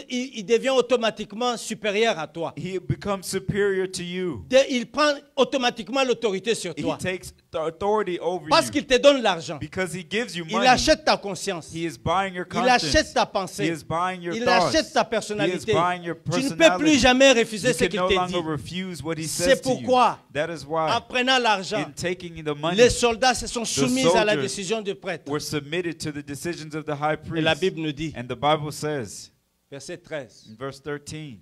devient automatiquement supérieur à toi. he becomes superior to you. Il prend automatiquement l'autorité sur He toi. takes the authority over Parce you qu'il te donne l'argent. because he gives you Il money. achète ta conscience. He is buying your Il conscience. achète ta He pensée. is buying your Il thoughts. achète ta He is personnalité. buying your Tu ne peux plus personality. jamais refuser You ce can qu'il no te longer dit. refuse what he C'est says to you. pourquoi, That is why en prenant l'argent, in taking the money, les soldats se sont soumis à la soldiers décision du prêtre. were submitted to the decisions of the high Et la priest. Bible nous dit, And the Bible says verset 13, in verse 13,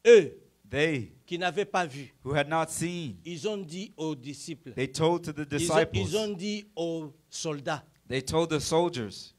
eux they qui n'avaient pas vu, who had not seen, ils ont dit aux disciples, they told to the ils ont disciples, dit aux soldats, they told the soldiers,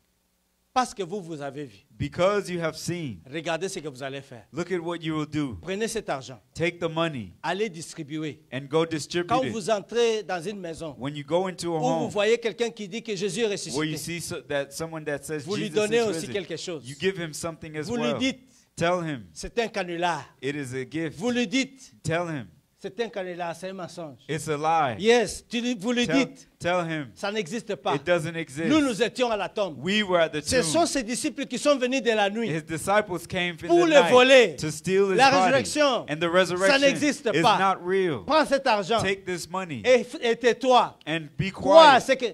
parce que vous avez vu, because you have seen, regardez ce que vous allez faire. look at what you will do. Prenez cet argent, Take the money allez distribuer. and go Quand distribute it. vous entrez dans une maison When you go into a où vous home voyez quelqu'un qui dit que Jésus est where you ressuscité, see that someone that says vous lui Jesus donnez is aussi risen, quelque chose. you give him something as Vous lui well. dites, Tell him c'est un canular. it is a gift. Vous lui dites, Tell him c'est un canular, c'est un mensonge. it's a lie. Yes, vous lui Tell, dites, tell him ça n'existe pas. it doesn't exist. Nous étions à la tombe. We were at the Ce sont tomb. ces disciples qui sont venus de la nuit. His disciples came in Pour the le voler. night to steal his La body. résurrection, And the resurrection n'existe is pas. not real. Prends cet argent Take this money et tais-toi. and be Crois quiet. ce que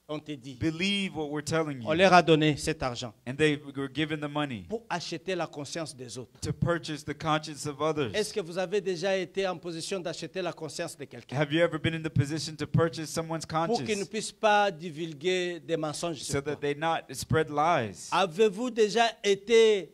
on te dit. Believe what we're telling On you. leur a donné cet argent And they were given the money pour acheter la conscience des autres. to purchase the conscience of others. Est-ce que vous avez déjà été en position d'acheter la conscience de quelqu'un Have you ever been in the position to purchase someone's pour qu'il ne conscience puisse pas divulguer des mensonges so sur toi? that they not spread lies? Avez-vous déjà été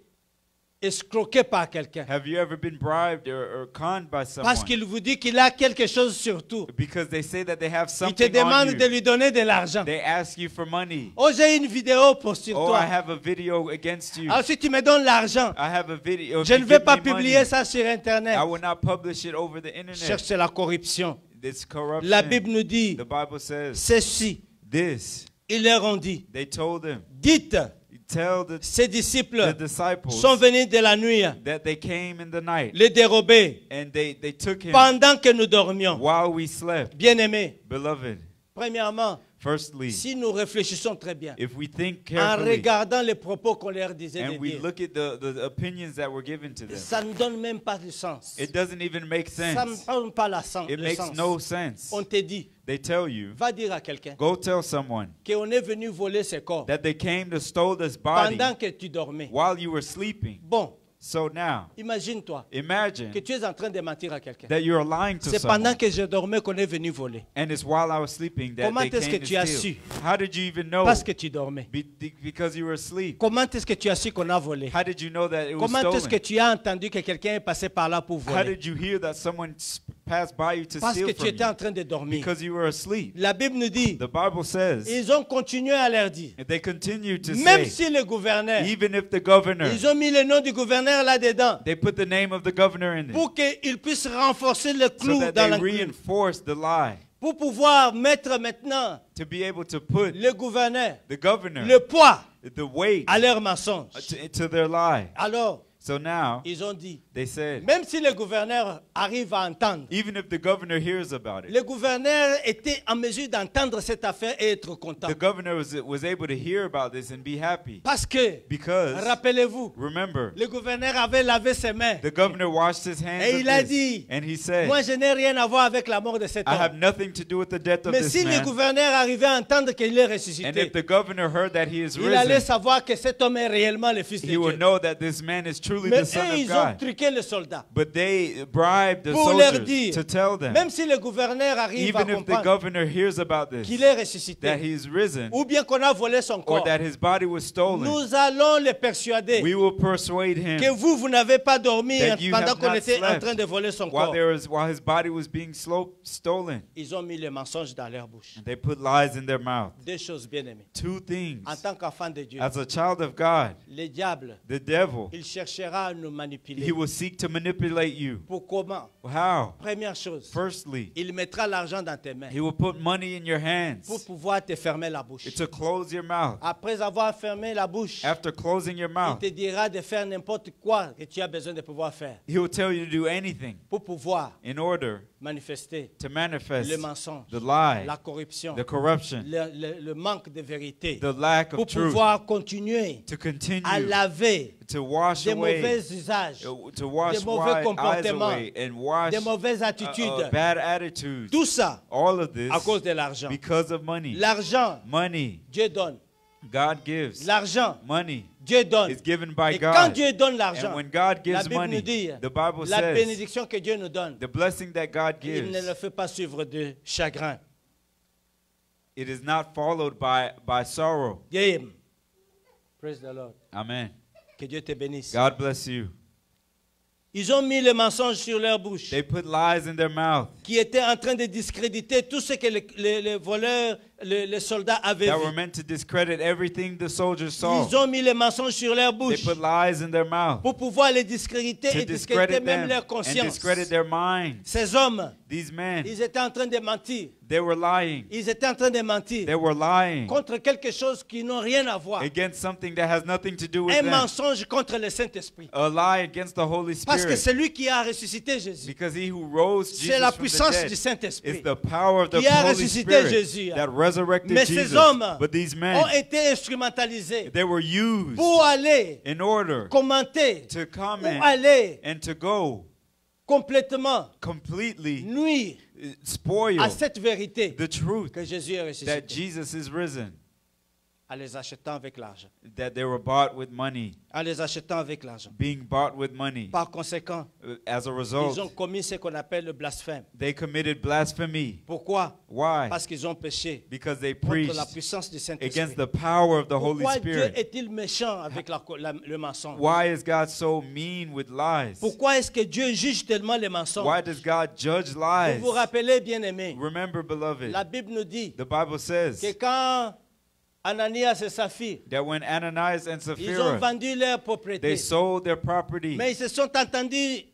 escroqué par quelqu'un? Have you ever been bribed or conned by Parce someone? qu'il vous dit qu'il a quelque chose sur tout. Because they say that they have Il te something on demande de you. lui donner de l'argent. They ask you for money. Oh, j'ai une vidéo pour sur Oh, I toi. have a video against you. Alors si tu me donnes l'argent, I have a video. If je you ne vais give pas me publier money, ça sur Internet. I will not publish it over the internet. Cherche la corruption. It's corruption. La Bible nous dit, The Bible says ceci, this. ils leur ont dit, They told him, dites, tell the ces disciples disciples sont venus de la nuit, that they came in the night les dérober and they took him pendant que nous dormions. while we slept. Bien-aimés, Beloved, premièrement, firstly, si nous réfléchissons très bien, if we think en carefully regardant les propos qu'on leur disait de and we dire, look at the opinions that were given to them, ça ne donne même pas de sens. it doesn't even make Ça ne sense. donne pas It le makes sens. no sense. On te dit, They tell you, va dire à quelqu'un go tell someone qu'on est venu voler ses corps that they came to steal this body pendant que tu dormais. while you were sleeping. Bon, So now, imagine-toi imagine que tu es en train de mentir à quelqu'un. that you're lying to C'est pendant someone, que je dormais qu'on est venu voler. and it's while I was sleeping that Comment they est-ce que came to tu as steal. su? How did you even know? Parce que tu dormais. Because you were asleep. Comment est-ce que tu as su qu'on a volé? How did you know that it was Comment est-ce que stolen? tu as entendu que quelqu'un est passé par là pour How voler? did you hear that someone passed by you to Parce que steal tu from étais en you? train de dormir. Because you were asleep. La Bible nous dit, The Bible says, ils ont continué à leur dire, and they continue to même say, si le gouverneur, even if the governor, ils ont mis le nom du gouverneur là-dedans they put the name of the governor in it, pour qu'il puisse renforcer le so clou that dans they l'enclume. reinforce the lie, Pour pouvoir mettre maintenant to be able to put le gouverneur, the governor, le poids the weight à leur mensonge. to their lie. Alors, So now, ils ont dit, they said, même si le gouverneur arrive à entendre, even if the governor hears about it, le gouverneur était en mesure d'entendre cette affaire et être content. the governor was able to hear about this and be happy. Parce que, Because, rappelez-vous, remember, le gouverneur avait lavé ses mains. the governor washed his hands Et of il a this, dit, and he said, moi je n'ai rien à voir avec la mort de cet I have homme. nothing to do with the death of Mais this si le man. gouverneur arrivait à entendre qu'il est And ressuscité, if the governor heard that he is il allait risen, savoir que cet homme est réellement le Fils de he will Dieu. know that this man is truly Mais the Son eux, of ils ont God. truqué le soldat. But they bribed the Pour leur soldiers dire, to tell them, même si le gouverneur arrive à even if the comprendre governor hears about this, qu'il est ressuscité, that he is risen, ou bien qu'on a volé son or corps, that his body was stolen, nous allons les persuader we will persuade que him vous n'avez pas dormi that you pendant have qu'on not était en slept train de voler son corps. while his body was being stolen. Ils ont mis les mensonges dans leur bouche. They put lies in their mouth. Deux choses bien aimées. Two things. En tant qu'enfant de Dieu, As a child of God, le diable, the devil, il cherchera à nous manipuler. he will seek to manipulate you. Pour comment? How? Première chose, Firstly, il mettra l'argent dans tes mains he will put money in your hands pour pouvoir te fermer la bouche. to close your mouth. Après avoir fermé la bouche, After closing your il mouth, te dira de faire n'importe quoi que tu as besoin de pouvoir faire he will tell you to do anything pour pouvoir in order manifester to manifest le mensonge, the lie, la corruption, the corruption, le manque de vérité, the lack pour of truth, pouvoir continuer to continue à laver to wash des away, mauvais usages, to wash des mauvais eyes comportements, away, and wash des mauvaises attitudes. bad attitudes. Tout ça All of this à cause de l'argent. because of money. L'argent, Money, Dieu donne. God gives. L'argent, Money Dieu donne. is given by Et quand God. Dieu donne And l'argent, when God la gives Bible nous money, dit, the Bible la says, bénédiction que Dieu nous donne, the blessing that God il ne gives, le fait pas suivre de chagrin. it is not followed by sorrow. Game. Praise the Lord. Amen. Que Dieu te bénisse. God bless you. Ils ont mis le mensonge sur leur bouche, They put lies in their mouth qui étaient en train de discréditer tout ce que les voleurs, les soldats avaient that were vu. meant to discredit everything the soldiers saw. Ils ont mis le mensonge sur leur They bouche put lies in their mouth pour pouvoir les discréditer to et discréditer discredit même them leur and conscience. discredit their minds. Ces hommes, These men, ils étaient en train de mentir. they were lying. Ils étaient en train de mentir They were lying contre quelque chose qui n'a rien à voir. against something that has nothing to do with Un them. mensonge contre le Saint-Esprit. A lie against the Holy Parce que Spirit. c'est lui qui a ressuscité Jésus. Because he who rose C'est Jesus la from the puissance dead du is Saint-Esprit the power of the qui a Holy ressuscité Spirit Jésus. that resurrected Mais ces Jesus. hommes But these ont men, été instrumentalisés they were used pour aller in order commenter, to pour comment aller and to go complètement completely nuire spoil à cette vérité the truth que Jésus est that ressuscité. Jesus is risen. En les achetant avec l'argent. that they were bought with money, En les achetant avec l'argent. being bought with money. Par conséquent, As a ils result, ont commis ce qu'on appelle le blasphème. they committed blasphemy. Pourquoi? Why? Parce qu'ils ont péché Because they contre la preached puissance du against Saint-Esprit. the power of the Holy Pourquoi Dieu Spirit. est-il méchant avec le mensonge? Why is God so mean with lies? Pourquoi est-ce que Dieu juge tellement les mensonges? Why does God judge Vous lies? vous rappelez, bien-aimés, Remember, beloved, la Bible nous dit the Bible says que quand Ananias et Saphir, that when Ananias and ils ont Sapphira, vendu leur propriété, they sold their property, mais ils se sont entendus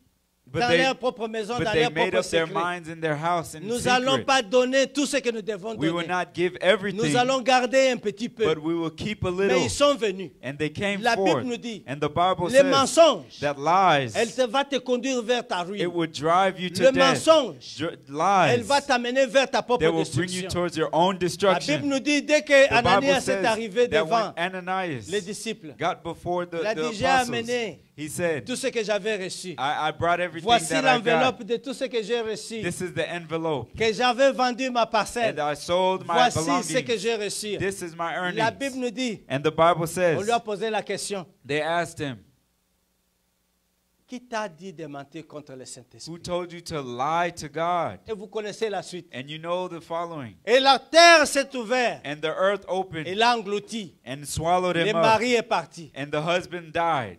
but dans they, leur propre maison, but dans they leur made propre up their secret. minds in their house in Nous n'allons secret. pas donner tout ce que nous devons We will donner. not give everything, Nous allons garder un petit peu. but we will keep a Mais little. ils sont venus. And they came La Bible forth. nous dit, And the Bible les says mensonges, that lies, va te conduire vers ta it ruine. would drive you to Le death. mensonge, elle Lies, va t'amener vers ta propre they will bring you destruction. towards your own La Bible destruction. nous dit, dès que The Bible Ananias est says arrivé that when devant Ananias les disciples, got before the il a dit, j'ai apostles, amené he said, tout ce que j'avais reçu. I brought everything Voici that I l'enveloppe got. de tout ce que j'ai reçu. This is the envelope. Que j'avais vendu ma And parcelle. I sold my Voici ce que belongings. j'ai reçu. This is my La Bible earnings. nous dit, And the Bible on says, lui a posé la question, they asked him, qui t'a dit de mentir contre le who Saint-Esprit? told you to lie to God? Et vous connaissez la suite. And you know the following. Et la terre s'est ouverte. And the earth Et opened l'a englouti. and swallowed Le him up. mari est parti. And the husband died.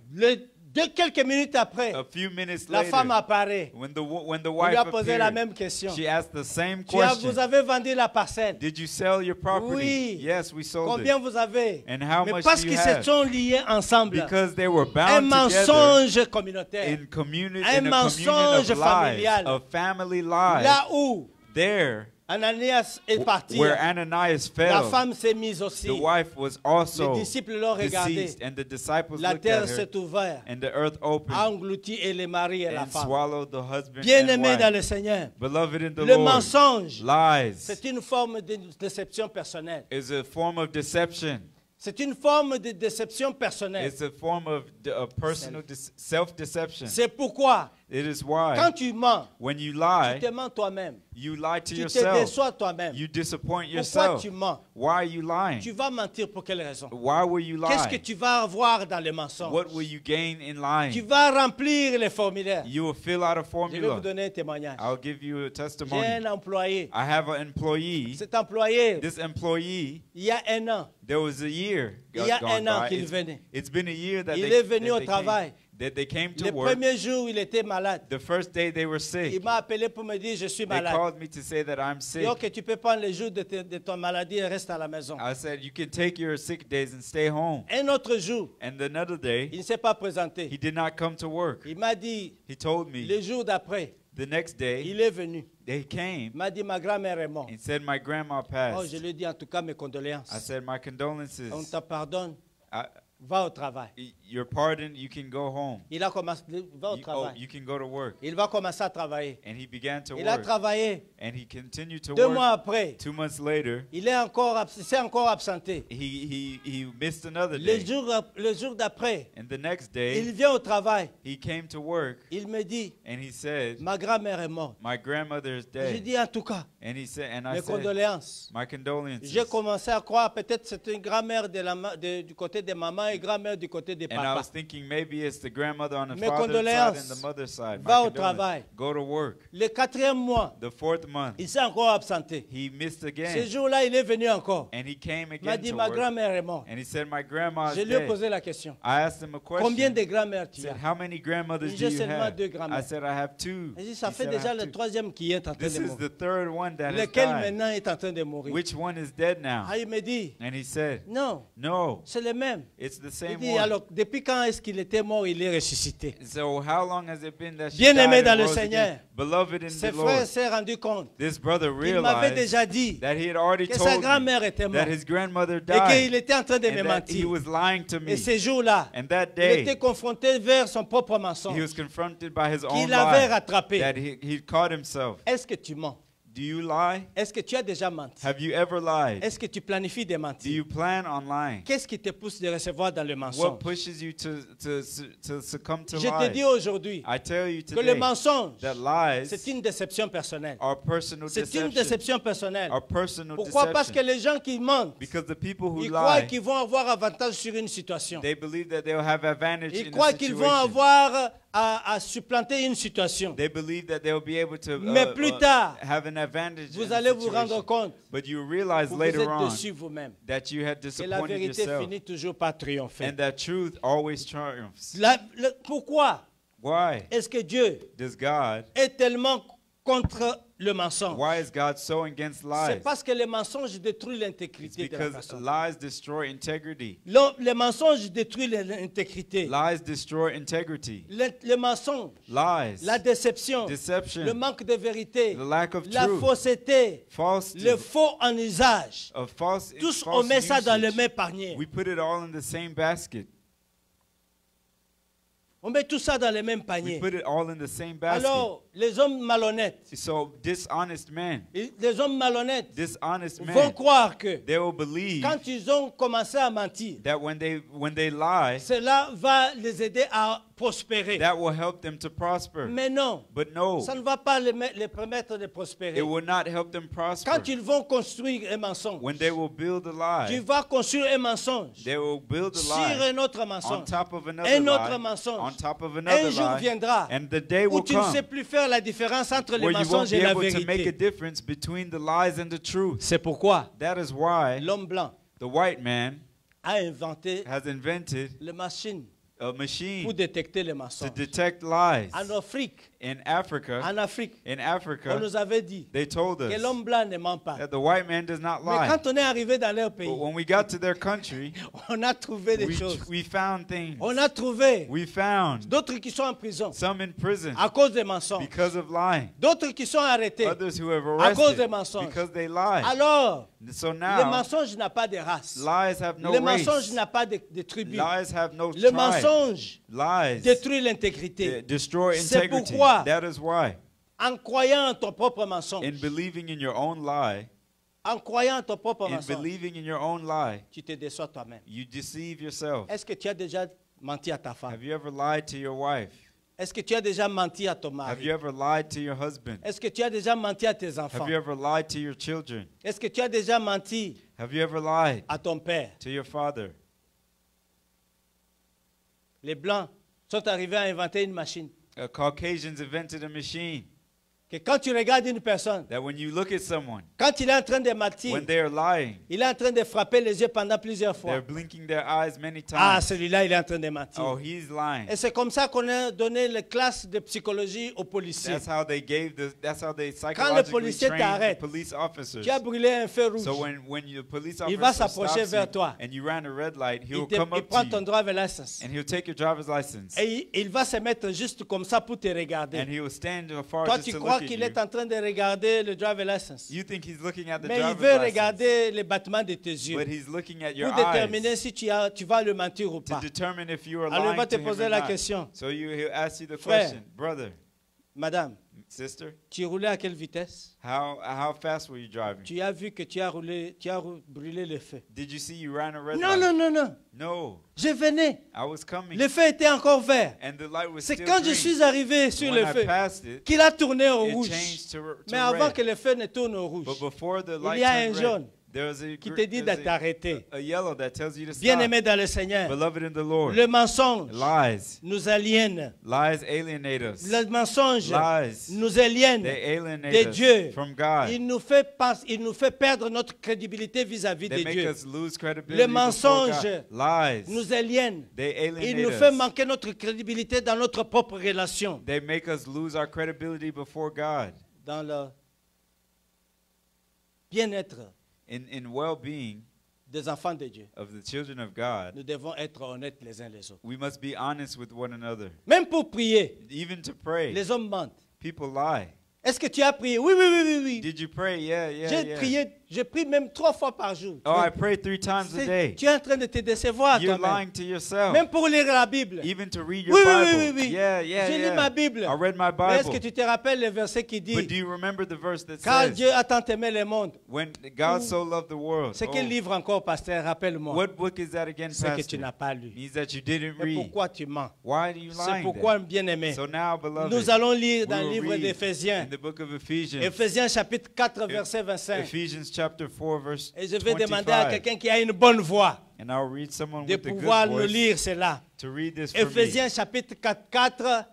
Quelques minutes après, A few minutes la femme later, apparaît. when the On lui a wife posé la appeared, même question. she asked the same Vous question. avez vendu la parcelle. Did you sell your property? Oui. Yes, we sold Combien it. vous avez? And how Mais much parce do you qu'ils se have? sont liés ensemble. Because they were Un bound together mensonge communautaire. in community, Un in a communion mensonge of lies, familial. of family lies. Là où There, Ananias est parti, where Ananias la fell, femme s'est mise aussi. the wife was also Les disciples l'ont regardé. deceased, and the disciples La looked at terre her, s'est ouverte, and the earth a opened englouti et les maris et la and femme. swallowed the husband and Bien-aimés dans wife. le Seigneur, Beloved in the le Lord, mensonge, lies c'est une forme de déception personnelle. is a form of deception. C'est une forme de déception personnelle. It's a form of personal self-deception. C'est pourquoi, It is why quand tu mens, when you tu lie, te mens toi-même. you lie to Tu te yourself. déçois toi-même. You disappoint Pourquoi yourself. tu mens? Why are you lying? Tu vas mentir pour quelle raison? Why will you Qu'est-ce que lie? tu vas avoir dans le mensonge? What will you gain in Tu lying? vas remplir les formulaires. You will fill out a Je vais vous formula. donner un témoignage. I'll give you a J'ai testimony. un employé. I have an employee. Cet employé, This employee, il y a un an, there was a year il y a gone un an by. qu'il venait. It's been a year that Il they, est venu au that travail. they came to Le work. premier jour, il était malade. The first day they were Il sick. m'a appelé pour me dire, je suis They malade. called me to say that I'm Il sick. dit, ok, tu peux prendre les jours de ton maladie et reste à la maison. I said, you can take your sick days and stay home. Un autre jour, And another day, il ne s'est pas présenté. he did not come to work. Il m'a dit, He told le me jour d'après, the next day, il est venu. they came Il m'a dit, ma grand-mère est morte. and said, my grandma Oh, passed. je lui ai dit, en tout cas, mes condoléances. I said, my On condolences. te pardonne, I, va au travail. you're pardoned, you can go home. Il a commencé, va au You, travail. you can go to work. Il va commencer à travailler. And he began to Il a work. travaillé. And he continued to 2 mois work. après, 2 months later, il s'est encore absenté. he missed another Le day. jour d'après, And the next il day, vient au travail. he came to work Il me dit, and he said, ma grand-mère est morte. my grandmother is J'ai dead. dit, en tout cas, And he said, and I mes said, condoléances. my condolences. J'ai commencé à croire peut-être que c'était une grand-mère du côté de maman et grand-mère du côté de And I papa. was thinking maybe it's the grandmother on the Mes father's side condoléances. and the mother's side. Va My au travail. condolences. Go to work. Le 4e mois, The 4th month, il s'est encore absenté. he missed Ce again. jour-là, il est venu encore. And he came Il m'a again dit, to ma work. grand-mère est morte. And he said, my grandma Je is lui ai dead. posé la question. I asked him a Combien question. de grand-mères He tu as? said, how many grandmothers Il do dit, you seulement have? 2 grand-mères. I said, I have 2. Il dit, ça He fait said, I déjà have le 2. 3e qui est en train This de is mourir. the third one that has Lequel died. maintenant est en train de mourir. Which one is dead now? Ah, il me dit, And he said, non, no, c'est le même. it's the Il same dit, one. alors, depuis quand est-ce qu'il était mort, il est ressuscité? So how long has it been that she Bien-aimé died dans and le rose Seigneur. again? Beloved in Ses the frères Lord, s'est rendu compte this brother qu'il m'avait realized déjà dit that he had already que sa told grand-mère me était that morte his grandmother et qu'il died était en train de me and that he mentir. was lying to me. Et ces jours-là, And that il était day, confronté vers son propre he mensonge was confronted by his own qu'il avait lie rattrapé. that he caught himself. Est-ce que tu mens? Do you lie? Est-ce que tu as déjà menti? Have you ever lied? Est-ce que tu planifies de Do mentir? you plan on lying? Qu'est-ce qui te pousse de recevoir dans le What mensonge? pushes you to succumb to Je te dis lies? aujourd'hui I tell you que le today mensonge, that lies c'est une déception personnelle. are personal C'est une deception. déception personnelle. Are personal Pourquoi? Parce que deception. les gens qui mentent, Because the people who ils croient lie, qu'ils vont avoir avantage sur une situation. they believe that they'll have advantage Ils in croient a qu'ils vont situation. avoir à supplanter une situation. They believe that they'll be able to Mais plus tard, have an advantage in Vous a allez vous situation. rendre compte But you realize que vous later êtes on dessus vous-même. that you had Et la disappointed vérité yourself finit toujours par triompher. and that truth always triumphs. Pourquoi Why est-ce que Dieu does God, est tellement contre le mensonge? why is God so against C'est lies? parce que le mensonge détruit It's l'intégrité de la because personne. lies destroy integrity. Le mensonge détruit l'intégrité. Lies destroy integrity. Le mensonge, Lies, la déception, le deception, manque de vérité, the lack of la truth, fausseté, falsity, le faux en usage. of false, Tous, on false met ça dans le usage. même panier. We put it all in the same basket. On met tout ça dans le même We panier. put it all in the same basket. Alors, les hommes malhonnêtes, So dishonest men, les hommes malhonnêtes dishonest vont men, croire que they will believe quand ils ont commencé à mentir, that when they lie, cela va les aider à prospérer. that will help them to prosper. Mais non, But no, ça ne va pas les permettre de prospérer. it will not help them prosper. Quand ils vont construire un mensonge, When they will build a tu lie, vas construire un mensonge they will build a sur lie un autre on mensonge. top of another Un autre lie, mensonge. on top of Un another jour lie, viendra and the day où will tu ne sais come plus faire la différence entre le where you won't mensonge be et la able to make a vérité. difference between the lies and the truth. C'est pourquoi That is why l'homme blanc the white man a inventé has invented les machines a pour machine détecter les to mensonges. detect lies. En Afrique, In Africa, on Africa, nous avait dit they told que us l'homme blanc ne ment pas. that the white man does not Mais lie. quand on est arrivé dans leur pays, But when we got to their country, on a trouvé des choses. we found things. On a trouvé We found d'autres qui sont en prison some in prison à cause des mensonges. because of lying. D'autres qui sont arrêtés. Others who have À cause des arrested mensonges. because they lied. Alors, So le now, mensonge n'a pas de race. lies have no Le mensonge race. n'a pas de tribu. Lies have no Le tribe. mensonge Lies détruit l'intégrité. destroy C'est integrity. pourquoi- That is why, En croyant en ton propre mensonge, in believing in your own lie, en croyant en ton propre in mensonge, believing in your own lie, tu te déçois toi-même. you deceive yourself. Est-ce que tu as déjà menti à ta femme? Have you ever lied to your wife? Est-ce que tu as déjà menti à ton Have mari? you ever lied to your husband? Est-ce que tu as déjà menti à tes enfants? Have you ever lied to your children? Est-ce que tu as déjà menti Have you ever lied à ton père? to your father? Les Blancs sont arrivés à inventer une machine. Caucasians invented a machine Que quand tu regardes une personne, that when you look at someone, quand il est en train de mentir, when they are lying, il est en train de frapper les yeux pendant plusieurs fois. they're blinking their eyes many Ah, times. celui-là, il est en train de mentir. Oh, he's lying. Et c'est comme ça qu'on a donné les classes de psychologie aux policiers. That's how they Quand le psychologically policier trained the t'arrête, police officers. Tu as brûlé un feu rouge. So when the police Il va officer s'approcher stops vers you toi. and you ran a red light, Il, he'll come il up prend to ton you driver license. and he'll take your driver's license Et il va se mettre juste comme ça pour te regarder. and he will stand afar Toi, just tu to crois look at qu'il you. est en train de regarder le driver license. You think he's looking at the Mais il driver's veut license, regarder les battements de tes yeux but he's looking at your pour déterminer eyes si tu vas le mentir ou to pas. determine if you are Alors, il va lying te to him poser or la not. question. So he'll ask you the Frère. question, brother, Madame, sister, tu roulais à quelle vitesse? how fast were you driving? Tu as vu que tu as brûlé le feu. Did you see you ran a red Non, light? non, non, non. No, Je venais. I was coming, Le feu était encore vert. and the light was C'est still quand je green. suis arrivé sur When le I feu passed it, qu'il a tourné au it rouge. changed to Mais avant red. que le feu ne tourne au rouge, But before the il light y a un turned red, jaune there's a, qui te dit de there's t'arrêter. a yellow that tells you to stop. Bien-aimé dans le Seigneur, Beloved in the Lord, le mensonge lies nous aliène. alienate us. Le mensonge Lies, nous aliène they alienate de us Dieu. from God. Il nous fait perdre notre crédibilité vis-à-vis They de make Dieu. us lose credibility Le before mensonge God. Lies, nous aliène. they Il alienate nous fait us. manquer notre crédibilité dans notre propre relation. They make us lose our credibility before God. Dans le bien-être In well-being des enfants de Dieu, of the children of God, nous devons être honnêtes les uns les autres. we must be honest with one another. Même pour prier, Even to pray, les hommes mentent. people lie. Est-ce que tu as prié? Oui, oui, oui, oui, oui. Did you pray? Yeah, J'ai yeah. prié Je prie même 3 fois par jour. Oh, I pray 3 times a day. Tu es en train de te décevoir You're toi-même. lying to yourself. Même pour lire la Bible. Even to read Oui, your oui, Bible. oui, oui. Yeah, yeah, J'ai yeah. lu ma Bible. I read my Mais est-ce que Bible. tu te rappelles le verset qui dit But do you remember the verse that car says, Dieu a tant aimé le monde. when God so loved the world? C'est quel Oh, livre encore, pasteur? Rappelle-moi. what book is that again, C'est que tu Pastor? n'as pas lu. Means that you didn't Et read. pourquoi tu mens? Why are you C'est lying pourquoi, then? bien-aimé, So now, beloved, nous allons lire dans we le will livre read d'Éphésiens. in the book of Ephesians. Éphésiens chapitre 4, verset 25. Ephesians chapter 4, verse Et je vais demander à 25. quelqu'un qui a une bonne voix And I'll read someone de with a pouvoir good nous voice lire cela. to read this for me. Éphésiens chapitre 4,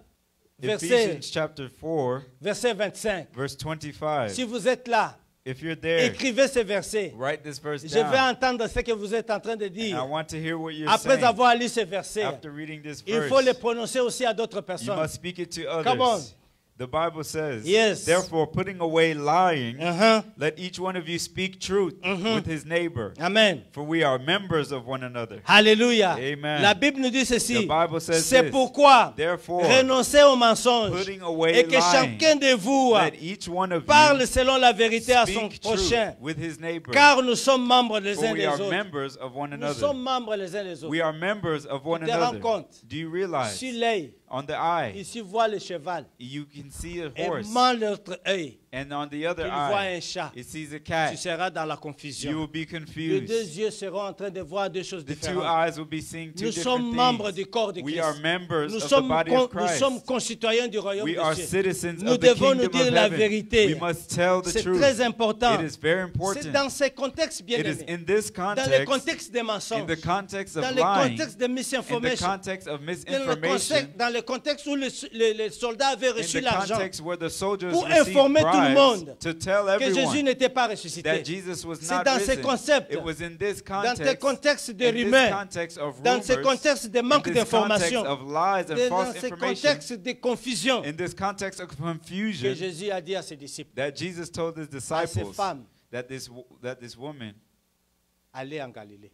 Ephesians chapter 4, verset 25. verse 25. Si vous êtes là, If you're there, écrivez ce verset. write this verse Je vais down. entendre ce que vous êtes en train de I dire. want to hear what you're Après saying. avoir lu ce verset, After reading this il faut le verse, prononcer aussi à d'autres you personnes. must speak it to Come on. others. The Bible says, Yes. therefore, putting away lying, Uh-huh. let each one of you speak truth with his neighbor, Amen. for we are members of one another. Alléluia. Amen. La Bible nous dit The ceci. Bible says C'est this, pourquoi therefore, renoncez au mensonge putting away et que lying, chacun de vous let each one of parle you selon la vérité à son speak truth prochain. with his neighbor, Car nous sommes membres les for uns we des are autres. members of one Nous another. sommes membres les uns des autres. We are members of one Tu te rends another. compte? Do you realize? Sur l'œil, On the eye, ici voit le cheval. you can see a Et horse, ment l'autre œil. and on the other Il voit eye, un chat. it sees a Tu cat. seras dans la You confusion. will be Les confused. deux yeux seront en train de voir deux choses The two différentes. eyes will be seeing two Nous sommes different membres things. du corps de We Christ. are members Nous of the sommes, body of nous Christ. sommes concitoyens du royaume We de are Dieu. citizens Nous of the devons nous kingdom dire of la heaven. vérité. We must tell the C'est truth. très important. It is very C'est important. dans ces contextes bien It is aimés. in this Dans le context, contexte des in mensonges. the context of Dans le lying, contexte de in the misinformation. context of Dans misinformation, le contexte où le soldat avait in reçu the l'argent context where the soldiers pour received informer tout le bribes monde to tell que Jésus everyone n'était pas that ressuscité. Jesus was C'est not dans ces risen. concepts, It was in this dans ce context, contexte de in this rumeurs, context of dans ce rumors, contexte de in manque this d'information, context of lies and dans false ce information, contexte de confusion in this context of que confusion, Jésus a dit à ses disciples, that Jesus told his à ses disciples femmes, that this woman allez en Galilée.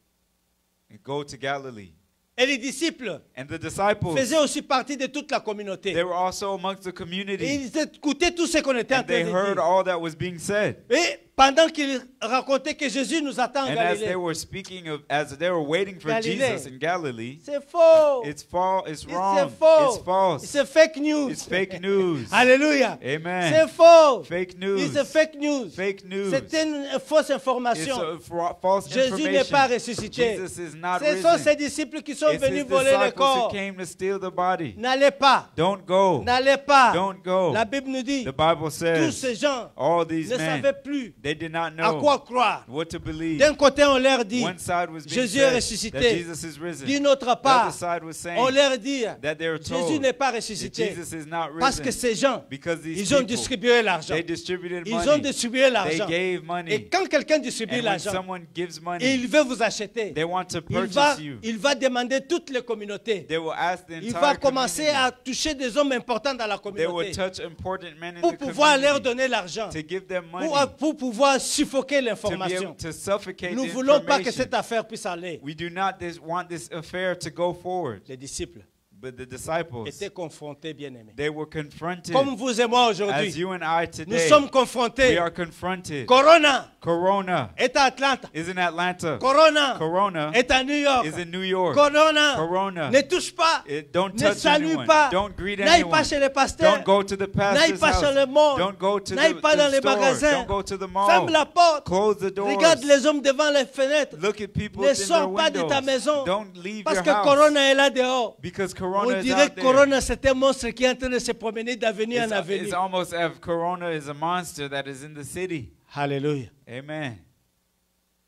go to Galilee. Et les disciples And the disciples, faisaient aussi partie de toute la communauté. they were also amongst the Et community, ils écoutaient tout ce qu'on était en and train they de heard dire. all that was being said. Et pendant qu'ils racontaient que Jésus nous attend en And as Galilée, they were speaking of, as they were waiting for Galilee. Jesus in Galilee, c'est faux. it's false, it's C'est wrong, faux. it's false, C'est fake news. it's fake news. Alléluia. Amen. C'est faux. Fake news. C'est fake news. Fake news. C'est une fausse It's information. a false Jésus n'est pas information. ressuscité. Jesus is not Ce sont risen. ces disciples qui sont It's venus his voler le disciples who corps. came to steal the body. N'allez pas. Don't go. N'allez pas. Don't go. La Bible nous dit, The Bible tous says ces gens all these ne men, savaient plus they did not à know quoi croire. what to believe. D'un côté, on leur dit, One side was being Jésus est said ressuscité. that Jesus is risen. d'une autre The other part, side was saying on leur dit, that they were Jésus told n'est pas that ressuscité. Jesus is not Parce que risen ces gens, because these ils ont people, distribué l'argent. they distributed Ils ont money. distribué They l'argent. gave money. Et quand quelqu'un distribue And when l'argent, someone gives et money, il veut vous acheter, they want to purchase you. il va demander toutes les communautés. They will ask the Il va entire commencer community. à toucher des hommes importants dans la They will communauté touch important men in pour the pouvoir leur community donner l'argent, to give them money, pour pouvoir suffoquer to be l'information. able to suffocate Nous ne the voulons pas que information. cette affaire puisse aller. We do not want this affair to go forward. Les disciples But the disciples, étaient confrontés, bien-aimés. they were confronted Comme vous et moi as aujourd'hui, you and I nous today. sommes We confrontés. are confronted. Corona Corona est à Atlanta. is in Atlanta. Corona Corona est à New York. is in New York. Corona Corona. ne touche pas, Don't ne touch salue anyone. pas, Don't greet n'aille anyone. pas chez les pasteurs, Don't go to the n'aille pastor's pas house. chez le monde, Don't go to n'aille the, pas dans the les store. magasins, Don't go to the mall. ferme la porte, Close the doors. regarde les hommes devant les fenêtres, Look at people ne in their sors pas de ta windows. maison, Don't leave parce your que house. Corona est là dehors. Because On Corona is dirait out que there. Corona c'est un monstre qui est en train de se promener d'avenir en It's avenir. almost as if Corona is a monster that is in the city. Alléluia. Amen.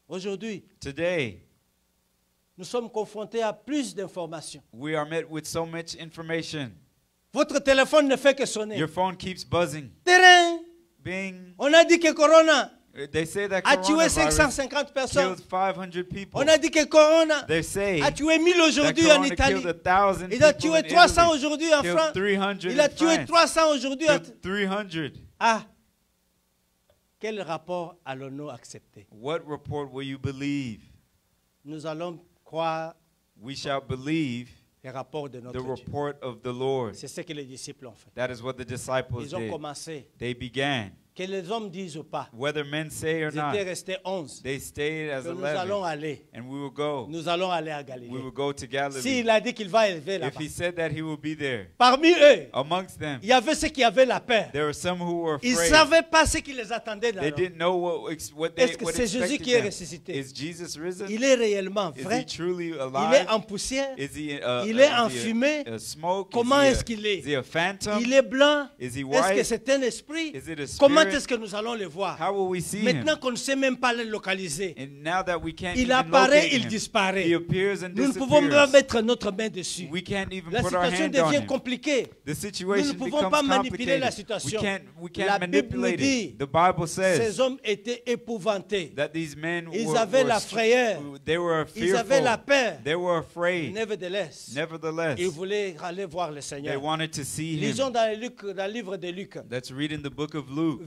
Aujourd'hui, Today, nous sommes confrontés à plus d'informations. we are met with so much information. Votre téléphone ne fait que sonner. Your phone keeps buzzing. Terrain, Bing. on a dit que Corona They say that a tué coronavirus 550 personnes. killed 500 people. On a dit que Corona They say a tué 1000 that aujourd'hui en corona Italie. killed 1,000 Il a people tué in 300 Italy. aujourd'hui en Killed France. 300 Il a in tué France. 300 aujourd'hui en... Killed 300. Ah, quel rapport allons-nous accepter? What report will you believe? Nous allons croire We shall believe les rapports de the notre Dieu. report of the Lord. C'est ce que les disciples ont fait. That is what the disciples Ils ont did. commencé They began que les hommes disent ou pas, whether men say or ils not, étaient restés 11. they stayed as Que nous allons 11, aller. and we will go. Nous allons aller à We Galilée. will go to Galilee. S'il a dit qu'il va élever If là-bas. he said that he will be there, Parmi eux, amongst them, il y avait ceux qui avaient la peur. there were some who were Ils ne afraid. savaient pas ce qui les attendait They là-bas. didn't know what Est-ce que c'est Jésus expected qui est them. ressuscité? Is Jesus risen? Il est réellement Is he vrai. truly Il est alive? en poussière. Is he Il est en fumée. a smoke? Comment is est-ce qu'il est? Is he a phantom? Il est blanc. Is he Est-ce que white? c'est un esprit? Is it a Comment spirit? est-ce que nous allons le voir? How will we see Maintenant him? qu'on ne sait même pas le localiser. And now that we can't Il even apparaît, locate il him, disparaît. he appears and Nous ne pouvons pas disappears. mettre notre main dessus. We can't even La put our situation hand on devient him. compliquée. The situation Nous ne pouvons becomes pas manipuler la complicated. situation. We La can't Bible nous manipulate dit, it. The Bible Ces says hommes étaient épouvantés. that these men Ils were, avaient la frayeur. they were Ils avaient la fearful. peur. They were afraid. Nevertheless, Nevertheless, ils voulaient aller voir le they Seigneur. wanted to see Lisons him. dans le livre de Luc, Let's read in the book of Luke,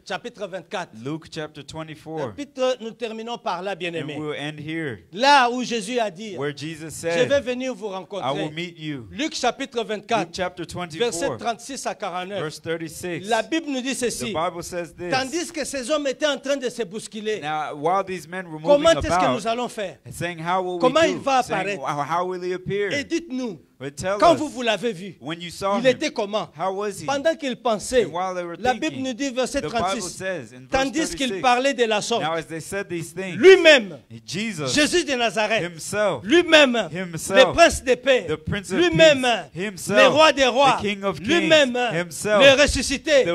chapitre 24. Luke chapter 24, Nous terminons par là, and bien-aimés. we'll end here, Là où Jésus a dit, where Jesus je vais said, venir vous I will rencontrer. meet you. Luc chapitre Luke 24, chapter verset 24, 36 à 49. verse 36. La Bible nous dit The ceci. Bible says this. Tandis que ces hommes étaient en train de se bousculer, Now, while these men were comment moving est-ce que nous about, allons faire? saying, how will we Comment do? il va Saying, apparaître? how will he appear? Et dites-nous, But tell quand us, vous l'avez vu, when you saw il him, était comment? how was he? Pendant qu'il pensait, And while they were la thinking, Bible nous dit, verset the Bible 36, says in verse tandis qu'il 36, parlait de la sorte, now as they said these things, lui-même, Jesus Jésus de Nazareth, himself, lui-même, Himself, le prince de paix, the Prince of lui-même, Peace, himself, le roi des rois, the King of Kings, lui-même, himself, le ressuscité, the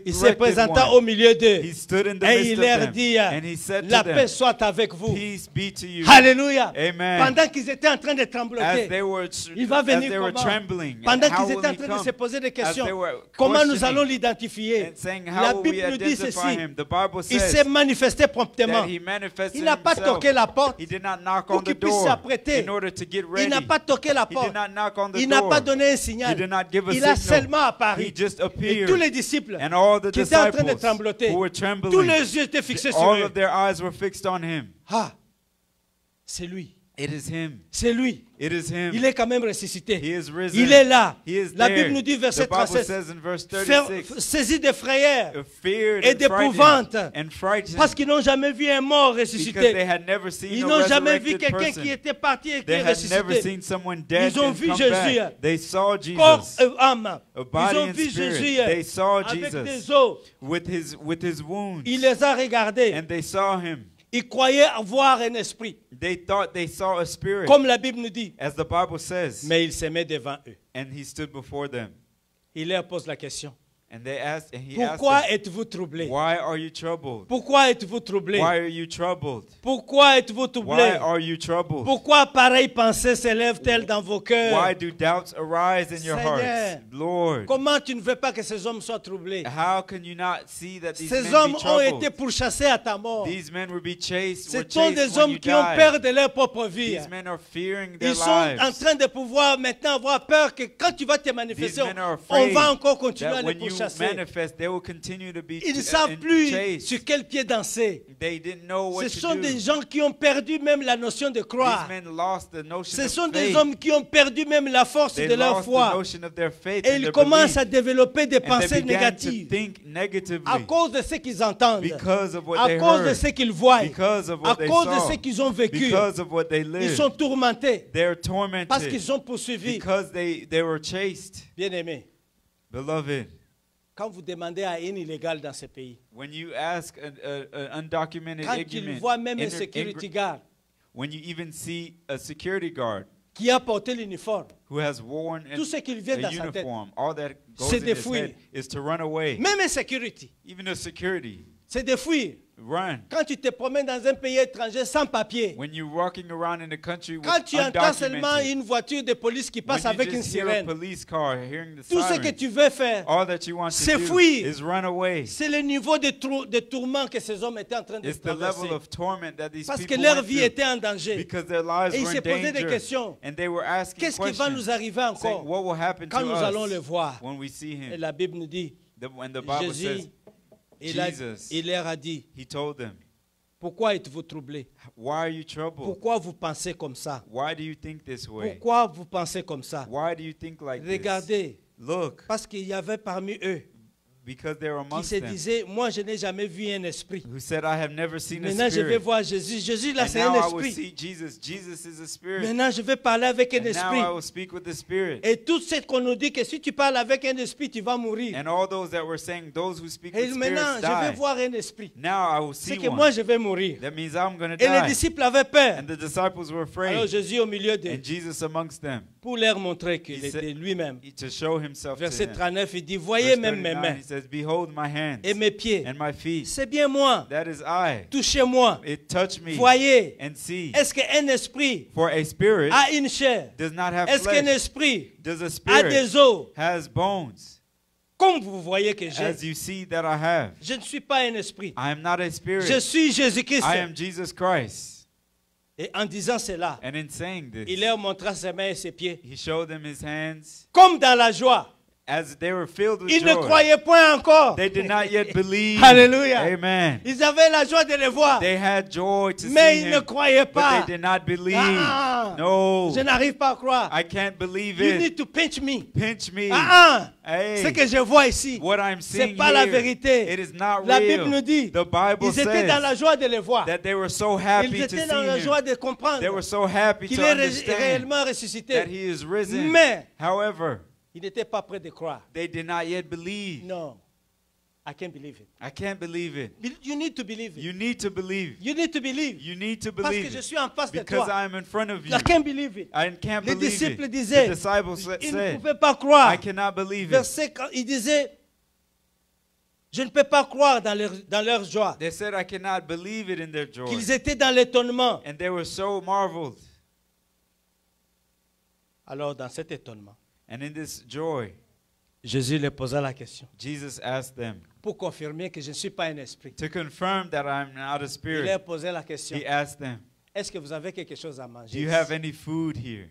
il se resurrected présenta one, au milieu d'eux he stood in the et midst il of leur them, dit, and he said la to paix them, soit avec vous. peace be to you. Alléluia. Amen. Pendant qu'ils étaient en train de As trembloter, they were, il va venir were comment? trembling, Pendant how qu'ils will étaient en he train de come? se poser des questions, As they were comment nous questioning allons l'identifier? and saying, La how will we Bible nous dit identify ceci. him? The Bible Il says s'est manifesté promptement. that he manifested Il n'a pas himself. toqué la porte He did not knock pour on the qu'il puisse door s'apprêter. in order to get Il ready. n'a pas toqué la He porte. did not knock on the Il n'a door. pas donné un He signal. did not give a Il a signal. seulement apparu. He just Et appeared. tous les disciples And all the qui étaient en train de disciples trembloter, who were tous trembling, les yeux étaient fixés sur all eux. of their eyes were fixed on him. Ah, c'est lui. It is him. C'est lui. It is him. Il est quand même ressuscité. He is risen. Il est là. He is La there. Bible nous dit, verset The Bible 37, says in verse 36, saisi de frayeur feared et and d'épouvante, frightened, and frightened parce qu'ils n'ont jamais vu un mort because they ressuscité. had never seen Ils a n'ont jamais vu resurrected quelqu'un person. qui était parti et qui They est had never ressuscité. seen someone dead Ils ont and vu come Jésus. back. They saw Corps Jesus et âme. a Ils body ont and vu spirit. Jésus They saw avec Jesus des os. with his wounds. Il les a regardés. And they saw him. Ils croyaient avoir un esprit, They thought they saw a spirit, comme la Bible nous dit. as the Bible says. Mais il se met devant eux. And he stood before them. Il leur pose la question. And they asked, and he asked Pourquoi them, êtes-vous troublés? why are you troubled? Pourquoi êtes-vous troublés? Why are you troubled? Pourquoi êtes-vous Why troublés? are you troubled? Pourquoi pareilles pensées s'élèvent-elles dans vos cœurs? Why do doubts arise in your Seigneur, hearts? Lord, Comment tu ne veux pas que ces hommes soient troublés? how can you not see that these Ces men hommes be ont été troubled? pourchassés à ta mort. These men will be chased, Ce were sont chased des when hommes you qui ont died. peur de leur propre vie. These men are fearing their Ils sont en lives. train de pouvoir maintenant avoir peur que quand tu vas te These manifester, men are on afraid va encore continuer à that les when you pourchasser. manifest, they will continue to be Ils ne savent and plus chased. sur quel pied danser. They didn't know what Ce to sont do. des gens qui ont perdu même la notion de These croire. men lost the notion Ce of sont des faith. hommes qui ont perdu même la force They de leur lost the foi. notion of their faith Et and ils their commencent à belief. développer des And they pensées began to négatives think negatively à cause de ce qu'ils entendent, because of what à they cause de heard, ce qu'ils voient, because of à what they cause de saw, ce qu'ils ont vécu. because of what they Ils lived. sont tourmentés They're parce tormented qu'ils sont poursuivis. because they were chased. Bien-aimés, Beloved, quand vous demandez à un illégal dans ce pays, when you ask an undocumented quand il voit même un security guard when you even see a security guard qui a porté l'uniforme, who has worn tout ce qu'il vient a dans sa tête, uniform, all that goes c'est in de his fuir. head is to run away. même un security, Even a security, c'est de fuir. run. Quand tu te promènes dans un pays étranger sans papier, When you're walking around in a country with quand tu entends seulement undocumented, une voiture de police qui passe when you avec une just hear a sirène, police car, hearing the tout ce que siren, tu veux faire, all that you want c'est to do fuir. is run away. c'est le niveau de tourment que ces hommes étaient en train de It's the level traverser. of torment that these Parce que people leur went vie through était en danger. because their lives Et ils were se in posaient des danger. questions. And they were asking Qu'est-ce qui va questions, nous arriver saying, encore what will happen quand to nous allons le us voir? when we see Et him? la Bible nous dit, When the Bible says, Jésus, Jesus, il leur a dit, he told them, pourquoi êtes-vous troublés? why are you troubled? Pourquoi vous pensez comme ça? Why do you think this way? Pourquoi vous pensez comme ça? Why do you think like this? Regardez, Look, parce qu'il y avait parmi eux because they were qui amongst se them, disaient, moi je n'ai jamais vu un esprit. who said, I have never seen a Maintenant je vais spirit. voir Jésus. Jésus là And c'est un now I will esprit. see Jesus. Jesus is a spirit. Maintenant je vais parler avec un And now esprit. I will speak with the spirit. Et tout ce qu'on nous dit que si tu parles avec un esprit, tu vas mourir. And all those that were saying, those who speak Et with maintenant spirits je vais die. voir un esprit. Now I will C'est see que moi one. je vais mourir. That means I'm going to Et les die. disciples avaient peur. And the disciples were Alors afraid. Jésus au milieu d'eux, And Jesus amongst them, pour leur montrer qu'il He said- était lui-même. to show himself to Verset them. 39, il dit, voyez Verse même mes 39, mains he says, behold my hands et mes pieds. and my feet. C'est bien moi. That is I. Touchez-moi. It touched me. Voyez. And see. Est-ce qu'un esprit For a spirit a une chair? does not have Est-ce qu'un flesh. esprit Does a a spirit des os? has bones? Comme vous voyez que j'ai. As you see that I have. Je ne suis pas un esprit. I am not a Je spirit. suis Jésus-Christ. I am Jesus Christ. Et en disant cela, And in saying this, il leur montra ses mains et ses pieds. he showed them his hands. Comme dans la joie. As they were filled with Ils ne joy, croyaient point encore. they did not yet believe. Alléluia. Amen. Ils avaient la joie de les voir. They had joy to Mais see ils ne him, croyaient but pas. they did not believe. Ah, No, je n'arrive pas à croire. I can't believe You it. need to pinch me. Pinch me. Ce Hey, que je vois ici, what I'm c'est seeing pas la here, vérité. it is not La real. Bible nous dit, The Bible ils étaient dans la says joie de les voir. that they were so Ils happy to étaient dans la see joie him. de comprendre They were so happy qu'il to est understand réellement that ressuscité. he is risen. Mais However, ils n'étaient pas prêts de croire. they did not yet believe. Non, I can't believe it. I can't believe it. You need to believe it. You need to believe. You need to believe. You need to Parce que believe je it. suis en face de Because toi. I'm in front of you. I can't believe it. I can't Les believe disciples it. disaient, The disciples ils ne said, pouvaient pas croire. I cannot believe it. Verset, ils disaient, je ne peux pas croire dans leur joie. They said, I cannot believe it in their joy. Qu'ils étaient dans l'étonnement. And they were so marveled. Alors, dans cet étonnement, And in this joy, Jésus leur posa la question Jesus asked them pour confirmer que je ne suis pas un esprit. to confirm that I'm not a Il spirit. leur posait la question, He asked them, est-ce que vous avez quelque chose à do manger? you have any food here?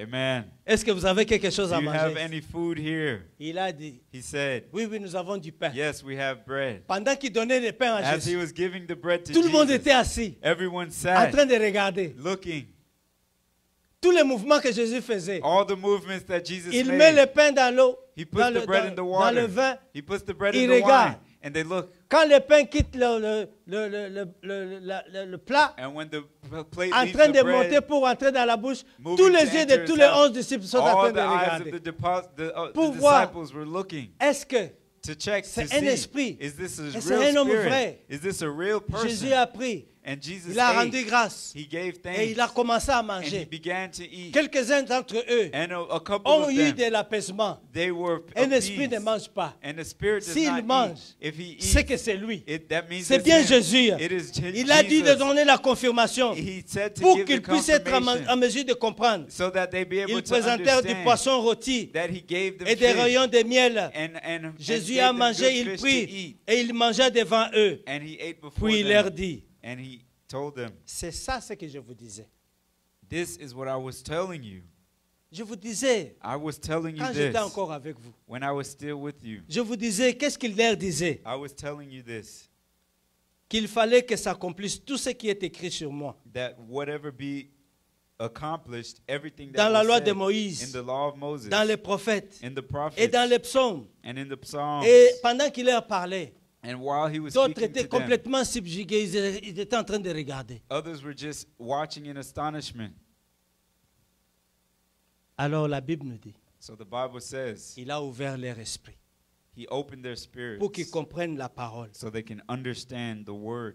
Amen. Est-ce que vous avez quelque chose Do à you have manger? any food here? Il a dit, He said, oui, oui, nous avons du pain. yes, we have bread. Pendant qu'il donnait le pain à As he Jésus, was giving the bread to tout le monde Jesus, était assis, everyone en sat, train de regarder. looking. Tous les mouvements que Jésus faisait. All the movements that Jesus Il met le made. pain dans l'eau, He puts dans the bread in the dans water. le vin. He puts the bread Il in the wine. regarde. And they look. Quand le pain quitte le plat, And when the plate en leaves train the de monter bread, pour entrer dans la bouche, moving tous les to yeux enter de tous his les house, 11 disciples sont en train all de the eyes of regarder. the Pour voir. disciples were looking Est-ce que to check, c'est to un see, esprit? is this a Est-ce un real homme spirit? vrai? Is this a real person? Jésus a pris, And Jesus il a rendu ate. grâce He gave et thanks. il a commencé à And he manger. began to eat. Quelques-uns d'entre eux And a couple ont of eu them, de l'apaisement. they were Un esprit ne appeased. mange pas. And the spirit does S'il not mange, eat. If he c'est eats, que c'est lui. that means C'est it's bien him. Jésus. It is Il a dit de Jesus. donner la confirmation He said to pour give the qu'ils puissent être confirmation en mesure de comprendre. so that they be able Ils to présentèrent du understand poisson rôti that he gave them et des fish rayons de miel. and Jésus gave a them mangé, good il fish to prit eat. et il mangea devant eux. And he ate before Puis il them. leur dit, And he told them, c'est ça ce que je vous disais. this is what I was telling you. Je vous disais, I was telling you quand this j'étais encore avec vous, when I was still with you. je vous disais, qu'est-ce qu'il leur disait? I was telling you this, Qu'il fallait que s'accomplisse tout ce qui est écrit sur moi. that whatever be accomplished, everything Dans that la was loi said de in Moïse, the law of Moses, dans les prophètes in the prophets, et dans les psaumes. and in the Psalms. Et pendant qu'il leur parlait, And while he was d'autres speaking étaient to them, complètement subjugués, ils étaient en train de regarder. others were just watching in astonishment. Alors la Bible nous dit, So the Bible says il a ouvert leur esprit he opened their spirits pour qu'ils comprennent la parole. so they can understand the word.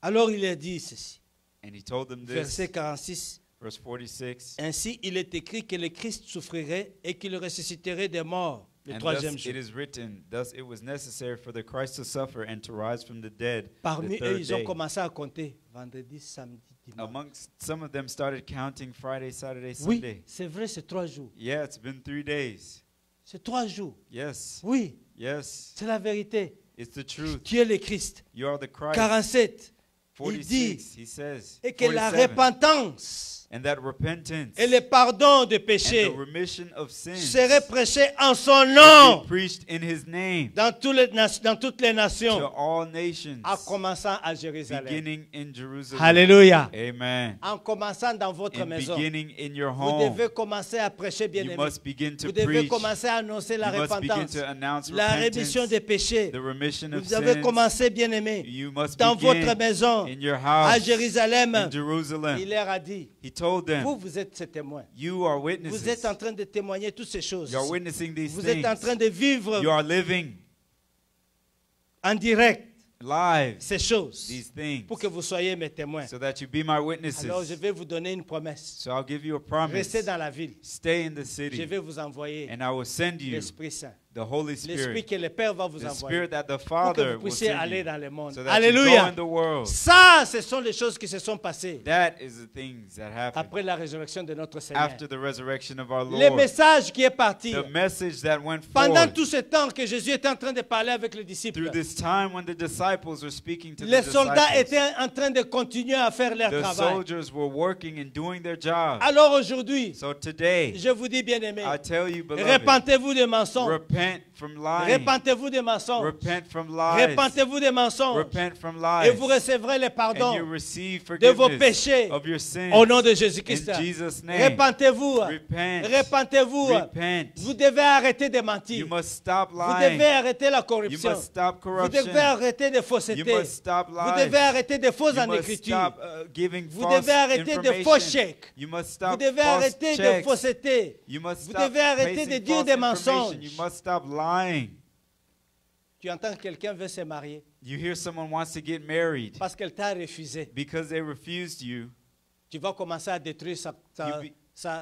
Alors il a dit ceci, And he told them this, verset 46, verse 46, ainsi il est écrit que le Christ souffrirait et qu'il ressusciterait des morts le and troisième thus jour. it is written, thus it was necessary for the Christ to suffer and to rise from the dead Parmi the eux, third ils ont day. commencé à compter vendredi, samedi, dimanche. Amongst some of them started counting Friday, Saturday, Oui, Sunday. c'est vrai, c'est 3 jours. Yeah, it's been 3 days. C'est 3 jours. Yes, Oui, yes, c'est la vérité. it's the truth. Tu es le Christ. You are the Christ. 47. dit, 46, he says, et que la 47, repentance and that repentance et le pardon de and péché the remission of sins seraient prêchés en son be nom preached in his name dans toutes les to nations, all nations, en commençant à Jérusalem. beginning in Jerusalem. Alléluia. Amen. En commençant dans votre And maison, beginning in your vous home, devez commencer à prêcher, you bien-aimés. must begin to Vous devez preach. commencer à annoncer la You must begin repentance, to announce la rémission repentance, des péchés. the remission of Vous devez sins. commencer, bien-aimés, You must dans votre begin maison, in your à house, Jérusalem. in Jerusalem. Il leur a dit, He told them, vous êtes ces témoins. you are Vous êtes witnesses. en train de témoigner toutes ces choses. You are witnessing these Vous êtes en train things. de vivre You are living en direct live ces choses these things pour que vous soyez mes témoins. so that you be my Alors je witnesses. vais vous donner une promesse. So I'll give you a promise. Restez dans la ville. Stay in the Je city vais vous envoyer and I will send you l'Esprit Saint. the Holy L'Esprit Spirit, que le Père va vous the envoyer Spirit that the pour que Father vous will puissiez send aller you dans le monde. so that you go Alléluia. in the world. Ça, ce sont les choses qui se sont passées That is the things that happen après la résurrection de notre Seigneur. after the resurrection of our Le Lord. message qui est parti The message that went pendant forward tout ce temps que Jésus était en train de parler avec les disciples. through this time when the disciples were speaking to Les the soldats disciples. étaient en train de continuer à faire leur The travail. soldiers were working and doing their job. Alors aujourd'hui, So today, je vous dis, bien-aimés, I tell you, beloved, repentez-vous des mensonges. repent from lying. Repentez-vous des mensonges. Repent from lies. Repentez-vous des mensonges. Repent from Et lies. vous recevrez le And you pardon receive de vos forgiveness péchés of your sins. au nom de Jésus-Christ. In Jesus' name. Repentez-vous. Repent. Repentez-vous. Repent. Vous devez arrêter de You mentir. must stop Vous lying. devez arrêter la You corruption. must stop Vous corruption. devez arrêter de You fausseté. must stop Vous lies. devez arrêter de fausses You en must écriture. stop giving Vous false devez arrêter de faux information. chèques. You must Vous stop devez false arrêter de checks. fausseté. You must Vous stop devez arrêter placing de dire false des information. mensonges. You must stop lying. Tu entends que quelqu'un veut se marier You hear someone wants to get married parce qu'elle t'a refusé. because they refused you. Tu vas commencer à détruire sa You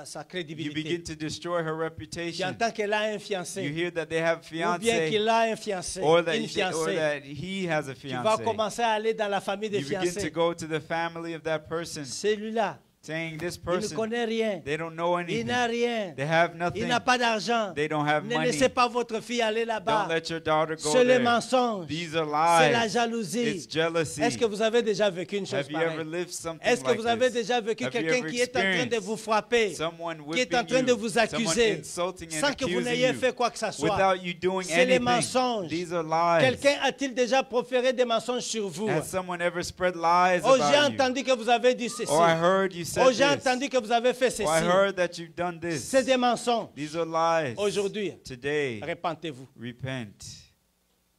begin crédibilité. to destroy her Tu reputation. entends qu'elle a un You fiancé hear that they have ou bien fiancé qu'il a un fiancé, or that, une or fiancée. that he has a Tu vas fiancé. commencer à aller dans la famille des You begin to fiancés. go to the family of that person Celui-là, saying this il ne person, connaît rien. they don't know Il anything. n'a rien. They have Il nothing. n'a pas d'argent. They don't have Ne money. laissez pas votre fille aller Don't là-bas. let your daughter go C'est le there. mensonge. These are C'est la lies. jalousie. It's jealousy. Est-ce que vous avez déjà vécu une chose Have you ever pareille? lived something Est-ce que like vous avez this? déjà vécu Have you quelqu'un ever qui est en train de experienced vous frapper, someone qui est en whipping train de you, vous someone accuser, insulting and sans que vous accusing n'ayez you, fait quoi que ce soit? without you doing C'est les anything? mensonges. These are lies. Quelqu'un a-t-il déjà proféré des mensonges sur vous? Has someone ever spread lies Oh, j'ai about you? entendu que vous avez dit ceci. Or I heard you said Oh, j'ai this. entendu que vous avez fait ceci. Or I heard that you've done this. C'est des mensonges. These are lies. Aujourd'hui, Today, repentez-vous repent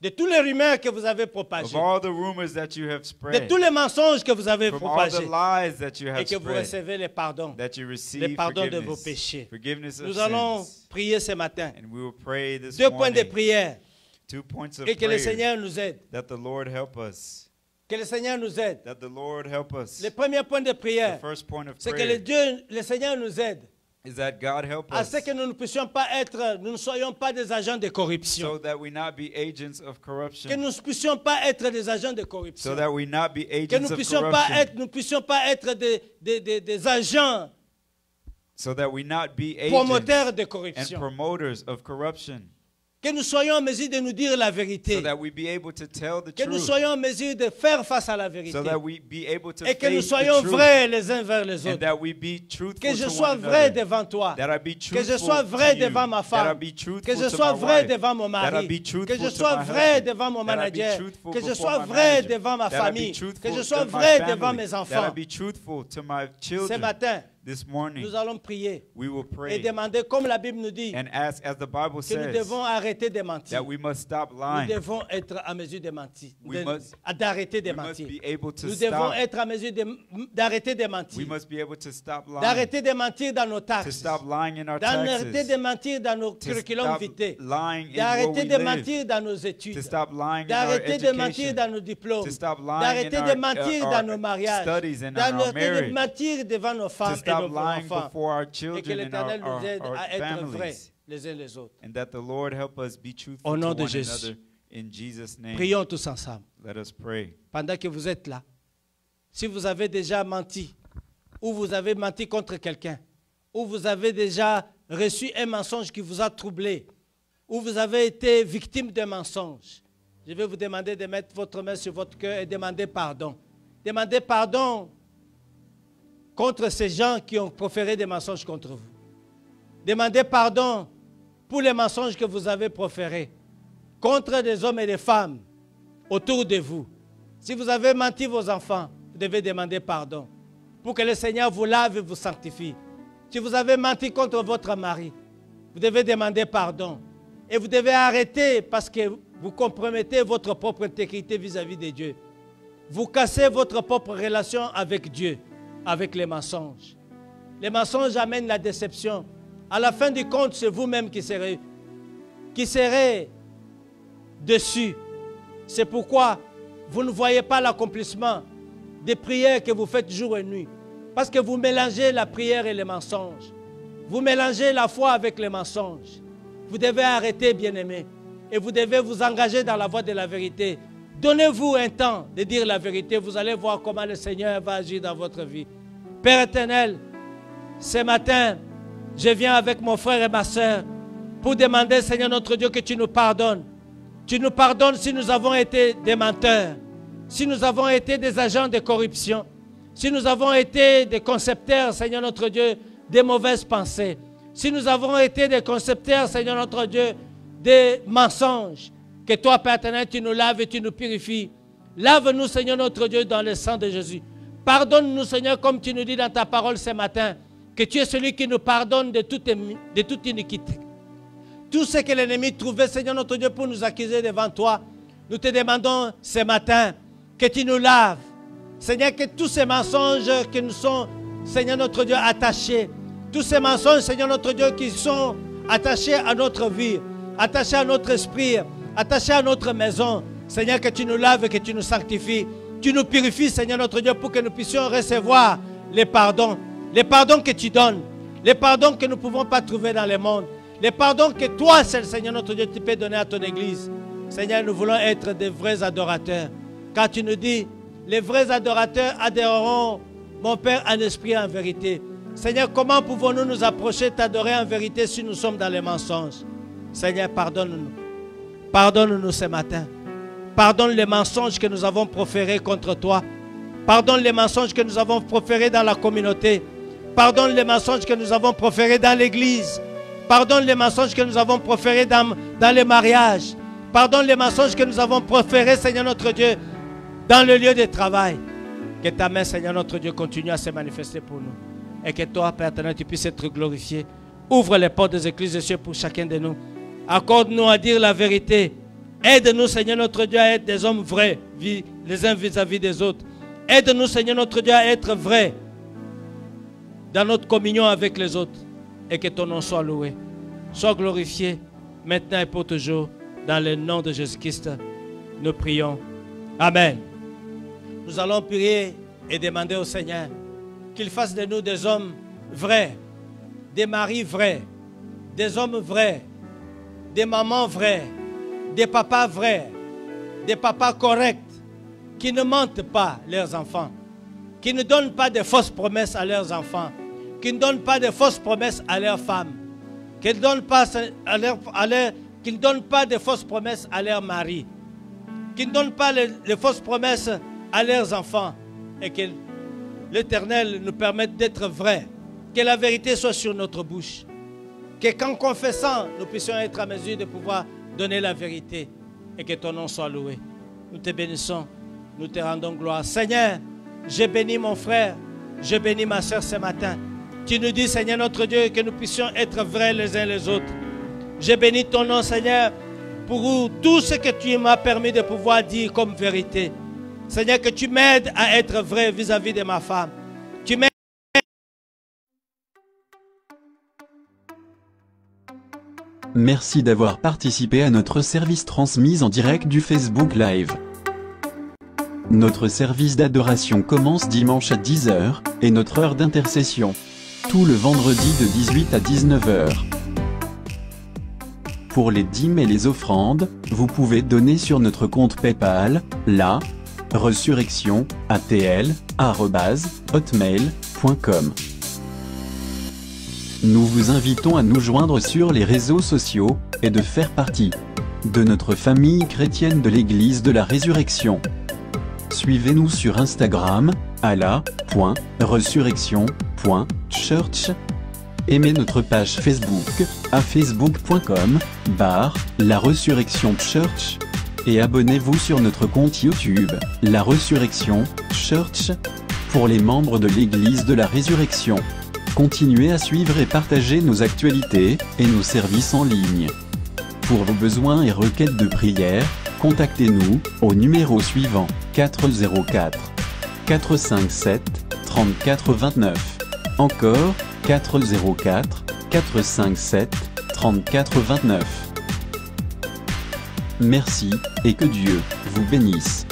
de tous les rumeurs que vous avez of propagées, all the rumors that you have de spread, tous les mensonges que vous avez from all the propagés, lies that you et have que vous spread, recevez le pardon. that you Le receive pardon de vos forgiveness, péchés. forgiveness of Nous allons sins. prier ce matin. And we will pray this Deux points de morning. prière. 2 points of Et que le prayer. Seigneur nous aide. That the Lord help us. Que le Seigneur nous aide. That the Lord help us. Le premier point de The prière, first point of c'est que prayer le Seigneur nous aide is that God help à us ce que nous ne puissions pas être, nous ne soyons pas des agents de so corruption. that we not be agents of Que corruption. nous ne puissions pas être des agents de So corruption. that we not be Que nous agents of puissions pas corruption. être, nous puissions pas être des agents So that we not be promoteurs agents de and corruption. promoters of corruption. Que nous soyons en mesure de nous dire la So vérité. that we be able to tell the Que nous truth. soyons en mesure de faire face à la vérité. So that we be able to Et que nous face the soyons truth. vrais les uns vers les And autres. that we be truthful Que je to sois one vrai another. devant toi. That I be Que truthful je sois vrai to you. devant ma That I femme. be truthful Que je to sois my vrai wife. devant mon That I mari. be Que truthful je to sois my vrai husband. devant mon That I be manager. truthful Que je before sois my vrai manager. devant ma That I be famille. truthful Que je to sois my vrai family. devant mes That I enfants. be truthful to my Ce children. matin, This morning, nous allons prier we will et pray demander, comme la Bible nous dit, and ask, as the Bible que nous says, devons arrêter de mentir. that we must stop Nous lying. devons être en mesure de mentir, We must- d'arrêter de We must mentir. be able to Nous devons stop. être en mesure d'arrêter de We mentir. must be able to stop lying. D'arrêter de mentir dans nos To taxes. stop lying in our D'arrêter taxes. de mentir dans nos To curriculum stop vitae. lying in where D'arrêter we de live. mentir dans nos To études. stop lying in our D'arrêter de mentir education. dans nos diplômes. To stop lying in D'arrêter our, de mentir dans nos our mariages. studies and in our D'arrêter de marriage. mentir devant nos To femmes et stop nos lying enfants. before our Et que children and l'Éternel nous aide our à être vrais families. les uns les autres. And that the Lord help us be truthful Au nom to de one Jésus. another. In Jesus' name, Prions tous ensemble. let us pray. Pendant que vous êtes là, si vous avez déjà menti, ou vous avez menti contre quelqu'un, ou vous avez déjà reçu un mensonge qui vous a troublé, ou vous avez été victime d'un mensonge, je vais vous demander de mettre votre main sur votre cœur et demander pardon. Demandez pardon contre ces gens qui ont proféré des mensonges contre vous. Demandez pardon pour les mensonges que vous avez proférés contre des hommes et des femmes autour de vous. Si vous avez menti vos enfants, vous devez demander pardon pour que le Seigneur vous lave et vous sanctifie. Si vous avez menti contre votre mari, vous devez demander pardon. Et vous devez arrêter parce que vous compromettez votre propre intégrité vis-à-vis de Dieu. Vous cassez votre propre relation avec Dieu, avec les mensonges. Les mensonges amènent la déception. À la fin du compte, c'est vous-même qui serez dessus. C'est pourquoi vous ne voyez pas l'accomplissement des prières que vous faites jour et nuit. Parce que vous mélangez la prière et les mensonges. Vous mélangez la foi avec les mensonges. Vous devez arrêter, bien-aimés. Et vous devez vous engager dans la voie de la vérité. Donnez-vous un temps de dire la vérité. Vous allez voir comment le Seigneur va agir dans votre vie. Père éternel, ce matin, je viens avec mon frère et ma soeur pour demander, Seigneur notre Dieu, que tu nous pardonnes. Tu nous pardonnes si nous avons été des menteurs, si nous avons été des agents de corruption, si nous avons été des concepteurs, Seigneur notre Dieu, des mauvaises pensées, si nous avons été des concepteurs, Seigneur notre Dieu, des mensonges, que toi, Père éternel, tu nous laves et tu nous purifies. Lave-nous, Seigneur notre Dieu, dans le sang de Jésus. Pardonne-nous, Seigneur, comme tu nous dis dans ta parole ce matin, que tu es celui qui nous pardonne de toute iniquité. Tout ce que l'ennemi trouvait, Seigneur notre Dieu, pour nous accuser devant toi, nous te demandons ce matin que tu nous laves. Seigneur, que tous ces mensonges qui nous sont, Seigneur notre Dieu, attachés, tous ces mensonges, Seigneur notre Dieu, qui sont attachés à notre vie, attachés à notre esprit, attachés à notre maison, Seigneur, que tu nous laves et que tu nous sanctifies. Tu nous purifies, Seigneur notre Dieu, pour que nous puissions recevoir les pardons que tu donnes, les pardons que nous ne pouvons pas trouver dans le monde, les pardons que toi, seul Seigneur notre Dieu, tu peux donner à ton Église. Seigneur, nous voulons être des vrais adorateurs. Car tu nous dis, les vrais adorateurs adoreront mon Père en esprit et en vérité. Seigneur, comment pouvons-nous nous approcher, t'adorer en vérité si nous sommes dans les mensonges? Seigneur, pardonne-nous. Pardonne-nous ce matin. Pardonne les mensonges que nous avons proférés contre toi. Pardonne les mensonges que nous avons proférés dans la communauté. Pardonne les mensonges que nous avons proférés dans l'église. Pardonne les mensonges que nous avons proférés dans les mariages. Pardonne les mensonges que nous avons proférés, Seigneur notre Dieu, dans le lieu de travail. Que ta main, Seigneur notre Dieu, continue à se manifester pour nous. Et que toi, Père éternel, tu puisses être glorifié. Ouvre les portes des églises des cieux pour chacun de nous. Accorde-nous à dire la vérité. Aide-nous, Seigneur notre Dieu, à être des hommes vrais, les uns vis-à-vis des autres. Aide-nous, Seigneur notre Dieu, à être vrais dans notre communion avec les autres. Et que ton nom soit loué. Sois glorifié, maintenant et pour toujours. Dans le nom de Jésus-Christ, nous prions. Amen. Nous allons prier et demander au Seigneur qu'il fasse de nous des hommes vrais, des maris vrais, des hommes vrais, des mamans vrais, des papas vrais, des papas corrects, qui ne mentent pas leurs enfants, qui ne donnent pas de fausses promesses à leurs enfants, qui ne donnent pas de fausses promesses à leurs femmes, qui ne donnent pas, de fausses promesses à leurs maris, qui ne donnent pas les fausses promesses à leurs enfants, et que l'Éternel nous permette d'être vrais, que la vérité soit sur notre bouche, que qu'en confessant, nous puissions être à mesure de pouvoir donner la vérité, et que ton nom soit loué. Nous te bénissons, nous te rendons gloire. Seigneur, je bénis mon frère, je bénis ma soeur ce matin. Tu nous dis, Seigneur notre Dieu, que nous puissions être vrais les uns les autres. Je bénis ton nom, Seigneur, pour tout ce que tu m'as permis de pouvoir dire comme vérité. Seigneur, que tu m'aides à être vrai vis-à-vis de ma femme. Tu m'aides. Merci d'avoir participé à notre service transmis en direct du Facebook Live. Notre service d'adoration commence dimanche à 10 h et notre heure d'intercession tout le vendredi de 18 à 19 h. Pour les dîmes et les offrandes, vous pouvez donner sur notre compte PayPal, la resurrectionatl@hotmail.com. Nous vous invitons à nous joindre sur les réseaux sociaux et de faire partie de notre famille chrétienne de l'Église de la Résurrection. Suivez-nous sur Instagram, ala.resurrection.church. Aimez notre page Facebook, à facebook.com/La Resurrection Church. Et abonnez-vous sur notre compte YouTube, La Resurrection Church, pour les membres de l'Église de la Résurrection. Continuez à suivre et partager nos actualités et nos services en ligne. Pour vos besoins et requêtes de prière, contactez-nous au numéro suivant 404 457 3429. Encore 404 457 3429. Merci, et que Dieu vous bénisse.